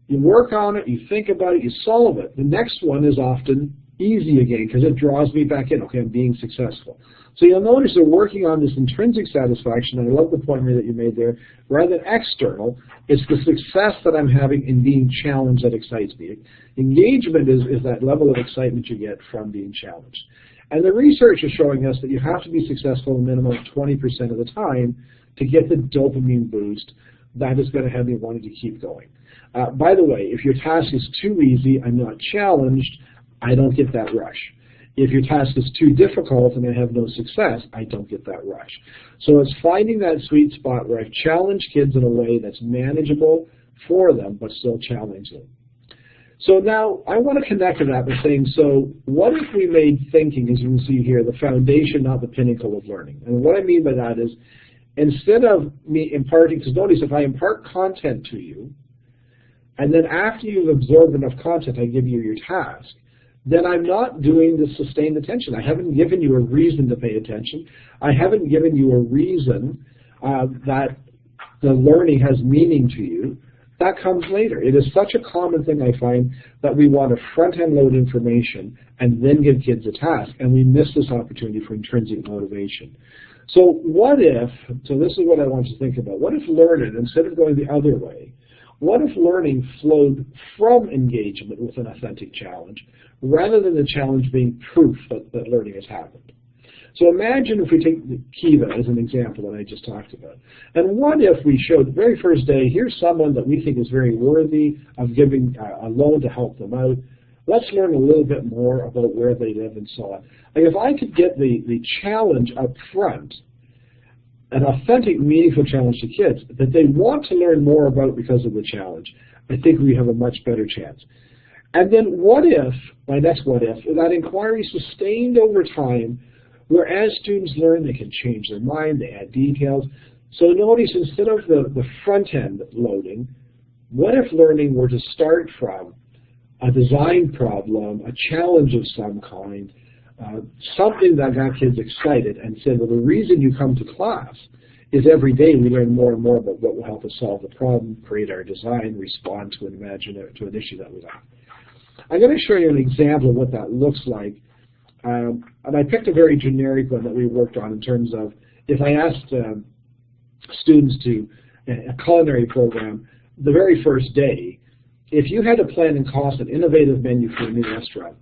You work on it, you think about it, you solve it. The next one is often easy again because it draws me back in. Okay, I'm being successful. So you'll notice they're working on this intrinsic satisfaction, and I love the point that you made there. Rather than external, it's the success that I'm having in being challenged that excites me. Engagement is that level of excitement you get from being challenged. And the research is showing us that you have to be successful a minimum of 20% of the time to get the dopamine boost that is going to have you wanting to keep going. By the way, if your task is too easy, I'm not challenged, I don't get that rush. If your task is too difficult and I have no success, I don't get that rush. So it's finding that sweet spot where I challenge kids in a way that's manageable for them, but still challenge them. So now I want to connect to that by saying, so what if we made thinking, as you can see here, the foundation, not the pinnacle of learning? And what I mean by that is, instead of me imparting, because notice if I impart content to you, and then after you've absorbed enough content, I give you your task, then I'm not doing the sustained attention. I haven't given you a reason to pay attention. I haven't given you a reason that the learning has meaning to you. That comes later. It is such a common thing, I find, that we want to front-end load information and then give kids a task, and we miss this opportunity for intrinsic motivation. So what if, so this is what I want you to think about, what if learning, instead of going the other way, what if learning flowed from engagement with an authentic challenge, rather than the challenge being proof that learning has happened? So imagine if we take the Kiva as an example that I just talked about. And what if we showed the very first day, here's someone that we think is very worthy of giving a loan to help them out. Let's learn a little bit more about where they live and so on. Like if I could get the challenge up front, an authentic, meaningful challenge to kids that they want to learn more about because of the challenge, I think we have a much better chance. And then what if, my next what if, that inquiry sustained over time, where as students learn, they can change their mind, they add details. So notice instead of the front-end loading, what if learning were to start from a design problem, a challenge of some kind, something that got kids excited and said, well, the reason you come to class is every day we learn more and more about what will help us solve the problem, create our design, respond to an issue that we have. I'm going to show you an example of what that looks like. And I picked a very generic one that we worked on in terms of if I asked students to, a culinary program, the very first day, if you had to plan and cost an innovative menu for a new restaurant,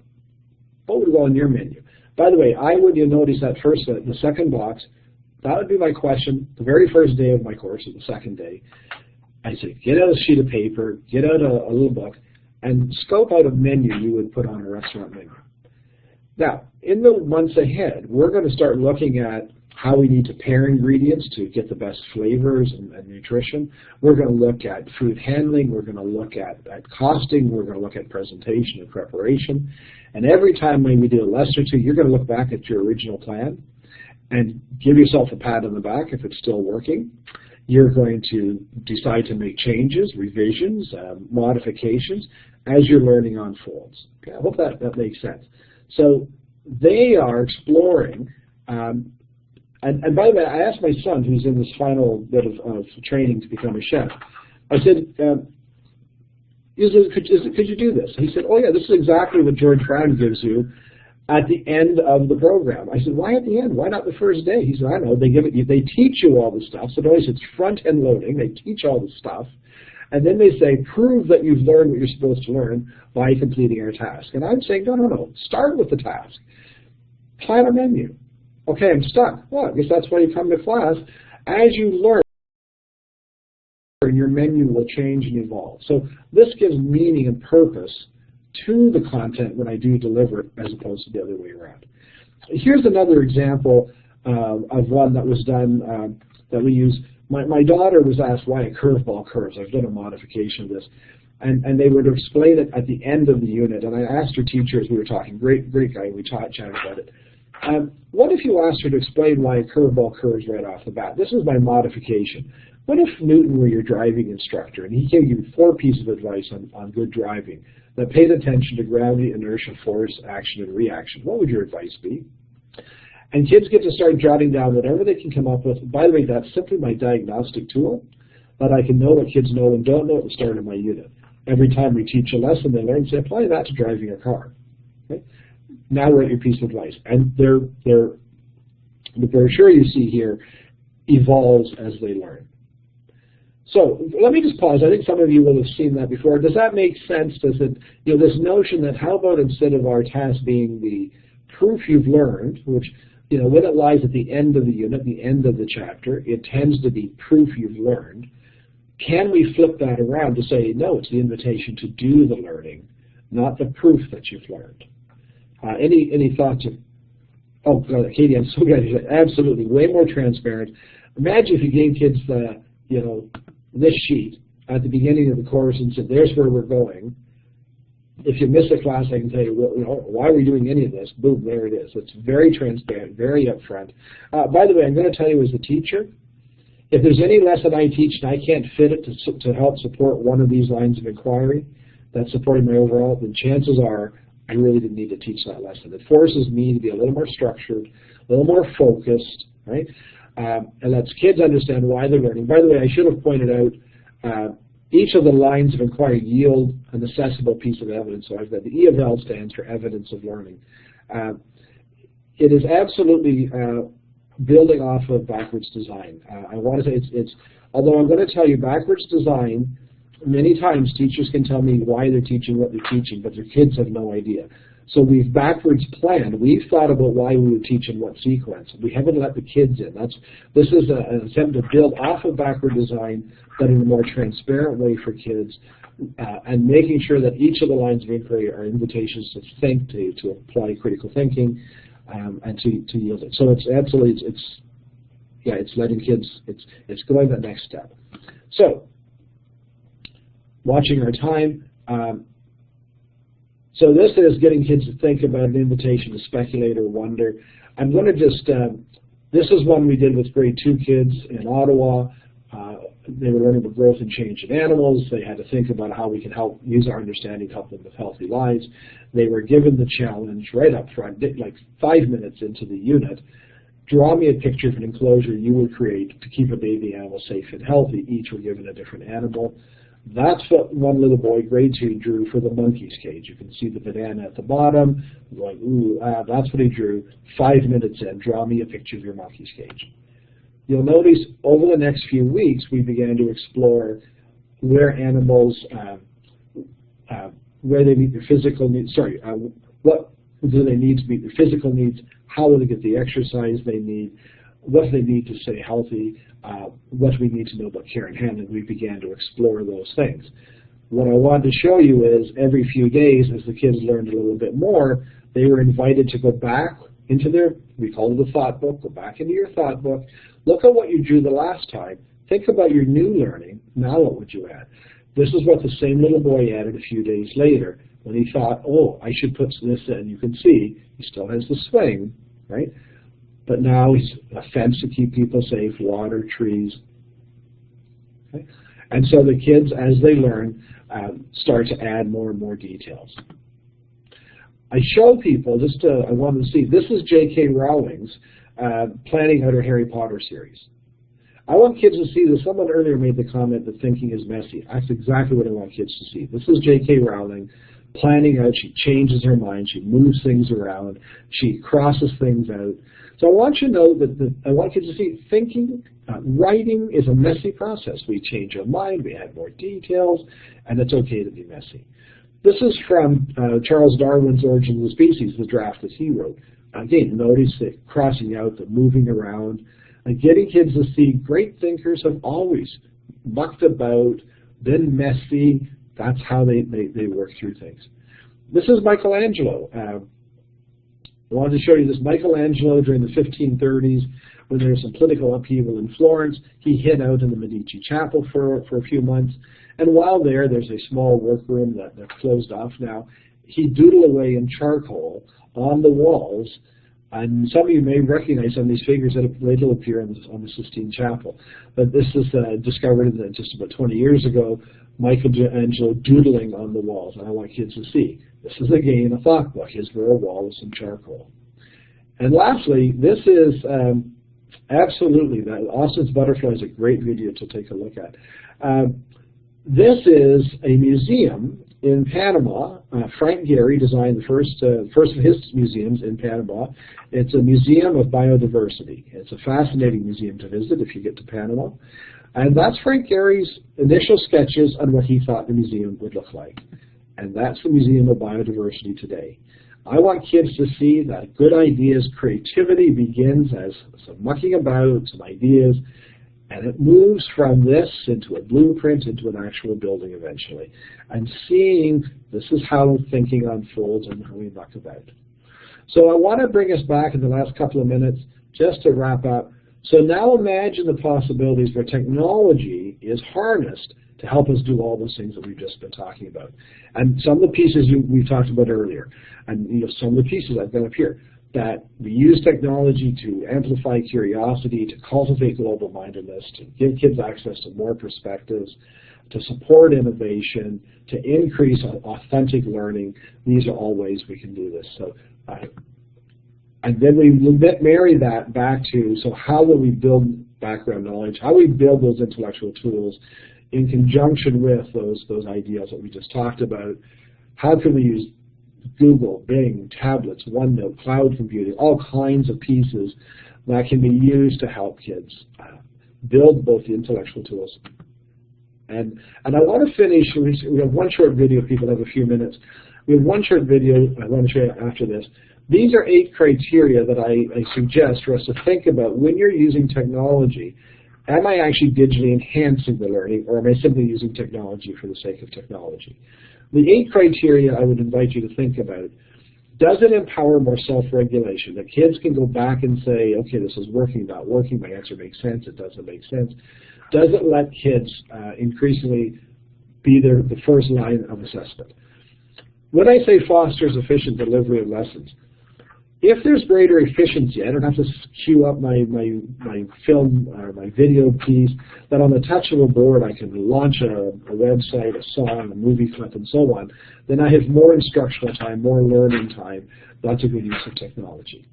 what would go on your menu? By the way, you'll notice that first, the second box, that would be my question the very first day of my course, or the second day. I'd say, get out a sheet of paper, get out a little book, and scope out a menu you would put on a restaurant menu. Now, in the months ahead, we're going to start looking at how we need to pair ingredients to get the best flavors and nutrition. We're going to look at food handling. We're going to look at costing. We're going to look at presentation and preparation. And every time when we do a lesson or two, you're going to look back at your original plan and give yourself a pat on the back if it's still working. You're going to decide to make changes, revisions, modifications as your learning unfolds. Okay, I hope that makes sense. So they are exploring, and by the way, I asked my son, who's in this final bit of training to become a chef, I said, could you do this? He said, oh yeah, this is exactly what George Brown gives you at the end of the program. I said, why at the end? Why not the first day? He said, I know, they teach you all the stuff, so notice it's front-end loading, they teach all the stuff, and then they say, prove that you've learned what you're supposed to learn by completing our task. And I'm saying, no, start with the task. Plan a menu. Okay, I'm stuck. Well, I guess that's why you come to class. As you learn, your menu will change and evolve. So this gives meaning and purpose to the content when I do deliver it as opposed to the other way around. Here's another example of one that was done that we use. My daughter was asked why a curveball curves. I've done a modification of this. And they were to explain it at the end of the unit. And I asked her teacher as we were talking, great guy, we chatted about it. What if you asked her to explain why a curveball curves right off the bat? This is my modification. What if Newton were your driving instructor and he gave you 4 pieces of advice on good driving that paid attention to gravity, inertia, force, action, and reaction? What would your advice be? And kids get to start jotting down whatever they can come up with. By the way, that's simply my diagnostic tool, that I can know what kids know and don't know at the start of my unit. Every time we teach a lesson, they learn, say, apply that to driving a car. Okay? Now we're at your piece of advice. And the brochure you see here evolves as they learn. So let me just pause. I think some of you will have seen that before. Does that make sense? Does it, this notion that how about instead of our task being the proof you've learned, which, when it lies at the end of the unit, the end of the chapter, it tends to be proof you've learned. Can we flip that around to say, no, it's the invitation to do the learning, not the proof that you've learned? Any thoughts? Oh, Katie, I'm so glad you said absolutely, way more transparent. Imagine if you gave kids this sheet at the beginning of the course and said, there's where we're going. If you miss a class, I can tell you, why are we doing any of this? Boom, there it is. It's very transparent, very upfront. By the way, I'm going to tell you as a teacher, if there's any lesson I teach and I can't fit it to help support one of these lines of inquiry that's supporting my overall, then chances are I really didn't need to teach that lesson. It forces me to be a little more structured, a little more focused, right? And lets kids understand why they're learning. By the way, I should have pointed out each of the lines of inquiry yield an accessible piece of evidence. So I've got the E of L stands for evidence of learning. It is absolutely building off of backwards design. I want to say it's although I'm going to tell you backwards design, many times teachers can tell me why they're teaching what they're teaching, but their kids have no idea. So we've backwards planned. We've thought about why we would teach in what sequence. We haven't let the kids in. This is an attempt to build off of backward design, but in a more transparent way for kids, and making sure that each of the lines of inquiry are invitations to think, to apply critical thinking, and to yield it. So it's absolutely, it's letting kids, it's going that next step. So, watching our time. So this is getting kids to think about an invitation to speculate or wonder. I'm going to just, this is one we did with grade 2 kids in Ottawa. They were learning about growth and change in animals. They had to think about how we can help use our understanding to help them live healthy lives. They were given the challenge right up front, like 5 minutes into the unit. Draw me a picture of an enclosure you would create to keep a baby animal safe and healthy. Each were given a different animal. That's what one little boy, grade 2, drew for the monkey's cage. You can see the banana at the bottom. Going, ooh, that's what he drew. 5 minutes in, draw me a picture of your monkey's cage. You'll notice over the next few weeks, we began to explore where animals, where they meet their physical needs. What do they need to meet their physical needs? How will they get the exercise they need? What do they need to stay healthy? What do we need to know about care and handling? We began to explore those things. What I wanted to show you is every few days, as the kids learned a little bit more, they were invited to go back into their, we call it a thought book, go back into your thought book, look at what you drew the last time, think about your new learning, now what would you add? This is what the same little boy added a few days later when he thought, oh, I should put this in. You can see he still has the swing, right? But now he's a fence to keep people safe, water, trees. Okay? And so the kids, as they learn, start to add more and more details. I show people, I wanted to see, this is J.K. Rowling's planning out her Harry Potter series. I want kids to see this. Someone earlier made the comment that thinking is messy. That's exactly what I want kids to see. This is J.K. Rowling planning out. She changes her mind. She moves things around. She crosses things out. So I want you to know that I want kids to see thinking, writing is a messy process. We change our mind, we add more details, and it's okay to be messy. This is from Charles Darwin's Origin of the Species, the draft that he wrote. Again, notice the crossing out, the moving around, and getting kids to see great thinkers have always mucked about, been messy. That's how they work through things. This is Michelangelo. I wanted to show you this Michelangelo during the 1530s when there was some political upheaval in Florence. He hid out in the Medici Chapel for a few months. And while there's a small workroom that's closed off now. He doodled away in charcoal on the walls. And some of you may recognize some of these figures that later appear on the Sistine Chapel. But this is discovered just about 20 years ago, Michelangelo doodling on the walls. And I want kids to see. This is, again, a thought book. Here's where a wall with some charcoal. And lastly, this is absolutely, Austin's Butterfly is a great video to take a look at. This is a museum in Panama. Frank Gehry designed the first of his museums in Panama. It's a museum of biodiversity. It's a fascinating museum to visit if you get to Panama. And that's Frank Gehry's initial sketches on what he thought the museum would look like. And that's the Museum of Biodiversity today. I want kids to see that good ideas, creativity begins as some mucking about, some ideas, and it moves from this into a blueprint, into an actual building eventually. And seeing this is how thinking unfolds and how we muck about. So I want to bring us back in the last couple of minutes just to wrap up. So now imagine the possibilities where technology is harnessed to help us do all those things that we've just been talking about. And some of the pieces we've talked about earlier, and some of the pieces I've got up here, that we use technology to amplify curiosity, to cultivate global mindedness, to give kids access to more perspectives, to support innovation, to increase authentic learning. These are all ways we can do this. So, and then we marry that back to, so how will we build background knowledge? How do we build those intellectual tools in conjunction with those ideas that we just talked about? How can we use Google, Bing, tablets, OneNote, cloud computing, all kinds of pieces that can be used to help kids build both the intellectual tools. And I want to finish, we have one short video, people have a few minutes. We have one short video I want to show you after this. These are 8 criteria that I suggest for us to think about when you're using technology. Am I actually digitally enhancing the learning, or am I simply using technology for the sake of technology? The 8 criteria I would invite you to think about. Does it empower more self-regulation? That kids can go back and say, okay, this is working, not working, my answer makes sense, it doesn't make sense. Does it let kids increasingly be the first line of assessment? When I say fosters efficient delivery of lessons, if there's greater efficiency, I don't have to queue up my film or my video piece, that on the touch of a board I can launch a website, a song, a movie clip, and so on, then I have more instructional time, more learning time. That's a good use of technology.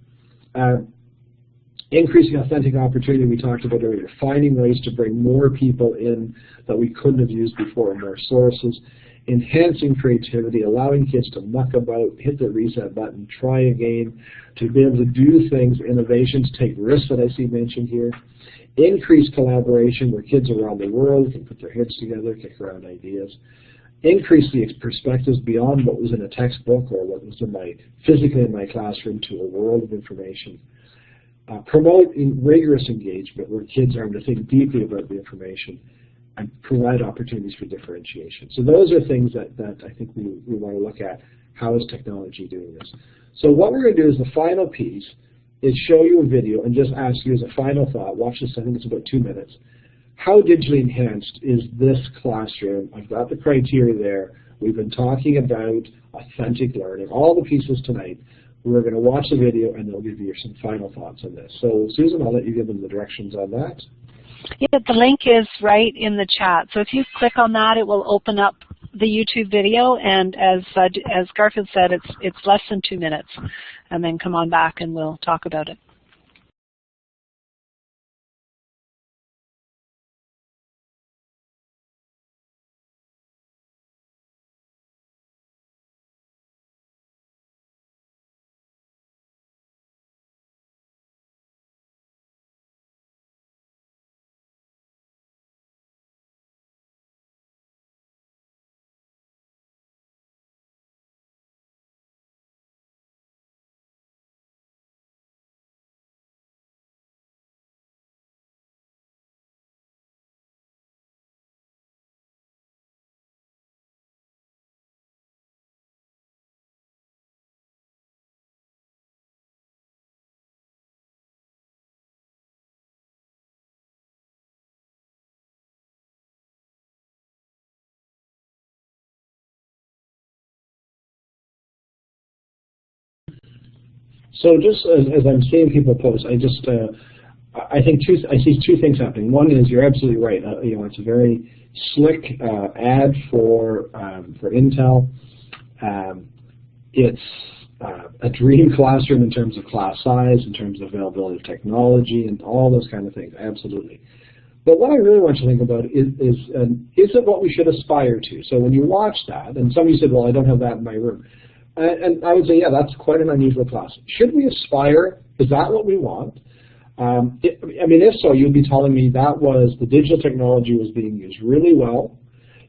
Increasing authentic opportunity we talked about earlier, finding ways to bring more people in that we couldn't have used before, more sources. Enhancing creativity, allowing kids to muck about, hit the reset button, try again, to be able to do things, innovations, take risks that I see mentioned here. Increase collaboration where kids around the world can put their heads together, kick around ideas. Increase the perspectives beyond what was in a textbook or what was physically in my classroom to a world of information. Promote rigorous engagement where kids are able to think deeply about the information, and provide opportunities for differentiation. So those are things that I think we want to look at. How is technology doing this? So what we're going to do is the final piece is show you a video and just ask you as a final thought, watch this, I think it's about 2 minutes. How digitally enhanced is this classroom? I've got the criteria there. We've been talking about authentic learning, all the pieces tonight. We're going to watch the video and they'll give you some final thoughts on this. So Susan, I'll let you give them the directions on that. Yeah, the link is right in the chat. So if you click on that, it will open up the YouTube video, and as Garfield said, it's less than 2 minutes. And then come on back and we'll talk about it. So just as I'm seeing people post, I see 2 things happening. One is you're absolutely right. It's a very slick ad for Intel. It's a dream classroom in terms of class size, in terms of availability of technology, and all those kind of things. Absolutely. But what I really want you to think about is it what we should aspire to? So when you watch that, and somebody said, well, I don't have that in my room. And I would say, yeah, that's quite an unusual class. Should we aspire? Is that what we want? I mean, if so, you'd be telling me that the digital technology was being used really well.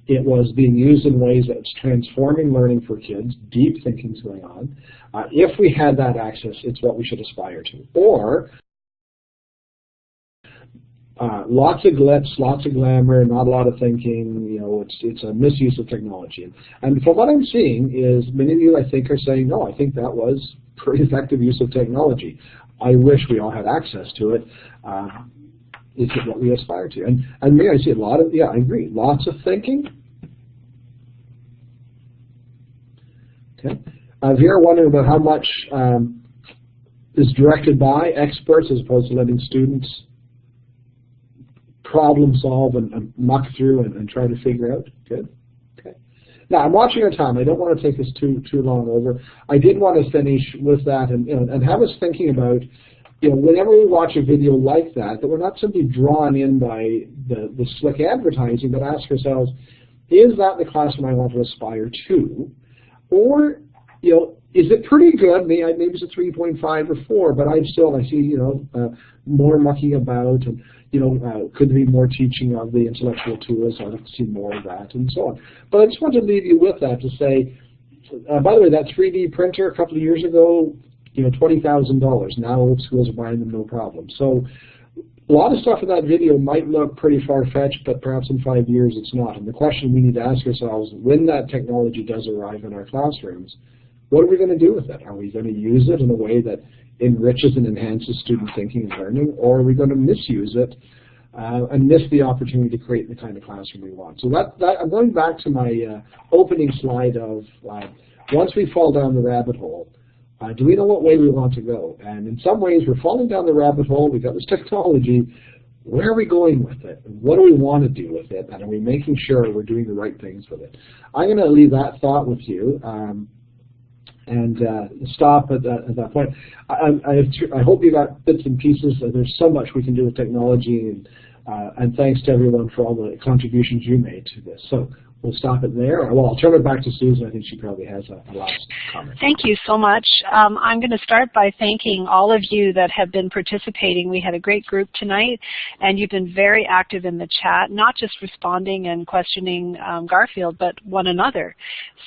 It was being used in ways that's transforming learning for kids. Deep thinking's going on. If we had that access, it's what we should aspire to. Or lots of glitz, lots of glamour, not a lot of thinking. You know, it's a misuse of technology. And from what I'm seeing is many of you, I think, are saying, no, I think that was pretty effective use of technology. I wish we all had access to it. Is it what we aspire to? And may I see a lot of, yeah, I agree, lots of thinking. Okay. If you're wondering about how much is directed by experts as opposed to letting students problem solve and muck through and try to figure out, good. Okay. Now I'm watching our time. I don't want to take this too long over. I did want to finish with that and have us thinking about, whenever we watch a video like that we're not simply drawn in by the slick advertising, but ask ourselves, is that the classroom I want to aspire to? Or, is it pretty good? Maybe it's a 3.5 or 4, but I see, more mucking about, and, could there be more teaching of the intellectual tools? I'd like to see more of that, and so on. But I just want to leave you with that to say, by the way, that 3D printer a couple of years ago, $20,000. Now schools are buying them no problem. So a lot of stuff in that video might look pretty far-fetched, but perhaps in 5 years it's not. And the question we need to ask ourselves, when that technology does arrive in our classrooms, what are we going to do with it? Are we going to use it in a way that enriches and enhances student thinking and learning, or are we going to misuse it and miss the opportunity to create the kind of classroom we want? So I'm going back to my opening slide of once we fall down the rabbit hole, do we know what way we want to go? And in some ways, we're falling down the rabbit hole. We've got this technology. Where are we going with it? What do we want to do with it? And are we making sure we're doing the right things with it? I'm going to leave that thought with you and stop at that point. I hope you got bits and pieces. There's so much we can do with technology, and thanks to everyone for all the contributions you made to this. So we'll stop it there. Well, I'll turn it back to Susan. I think she probably has a last comment. Thank you so much. I'm going to start by thanking all of you that have been participating. We had a great group tonight, and you've been very active in the chat, not just responding and questioning Garfield, but one another.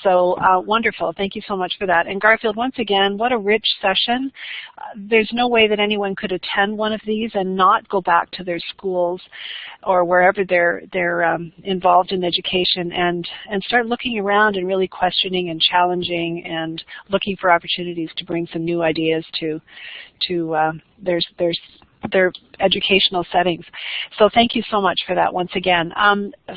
So wonderful. Thank you so much for that. And Garfield, once again, what a rich session. There's no way that anyone could attend one of these and not go back to their schools or wherever they're involved in education and start looking around and really questioning and challenging and looking for opportunities to bring some new ideas to their educational settings. So thank you so much for that once again.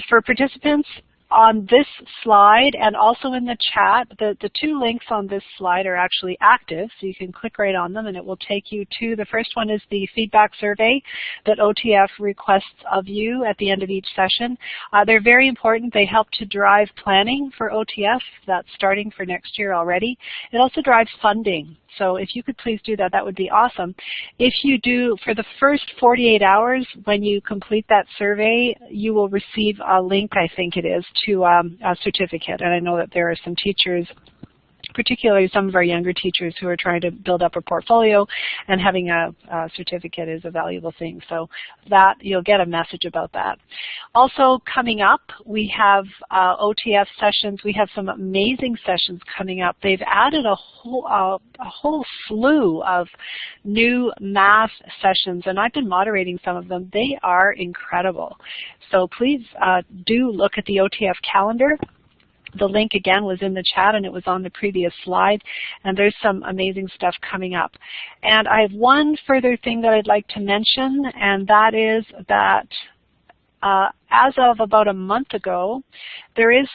For participants, on this slide and also in the chat, the two links on this slide are actually active, so you can click right on them and it will take you to, the first one is the feedback survey that OTF requests of you at the end of each session. They're very important. They help to drive planning for OTF. That's starting for next year already. It also drives funding. So if you could please do that, that would be awesome. If you do, for the first 48 hours, when you complete that survey, you will receive a link, I think it is, to a certificate. And I know that there are some teachers, particularly some of our younger teachers, who are trying to build up a portfolio, and having a certificate is a valuable thing. So that, you'll get a message about that. Also coming up, we have OTF sessions. We have some amazing sessions coming up. They've added a whole slew of new math sessions, and I've been moderating some of them. They are incredible. So please do look at the OTF calendar. The link, again, was in the chat, and it was on the previous slide, and there's some amazing stuff coming up. And I have one further thing that I'd like to mention, and that is that as of about a month ago, there is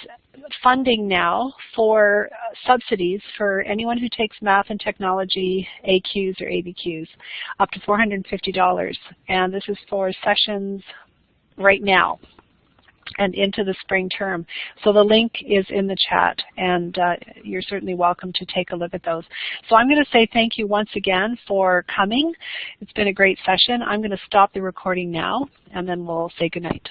funding now for subsidies for anyone who takes math and technology AQs or ABQs, up to $450. And this is for sessions right now. and into the spring term. So the link is in the chat, and you're certainly welcome to take a look at those. So I'm going to say thank you once again for coming. It's been a great session. I'm going to stop the recording now, and then we'll say goodnight.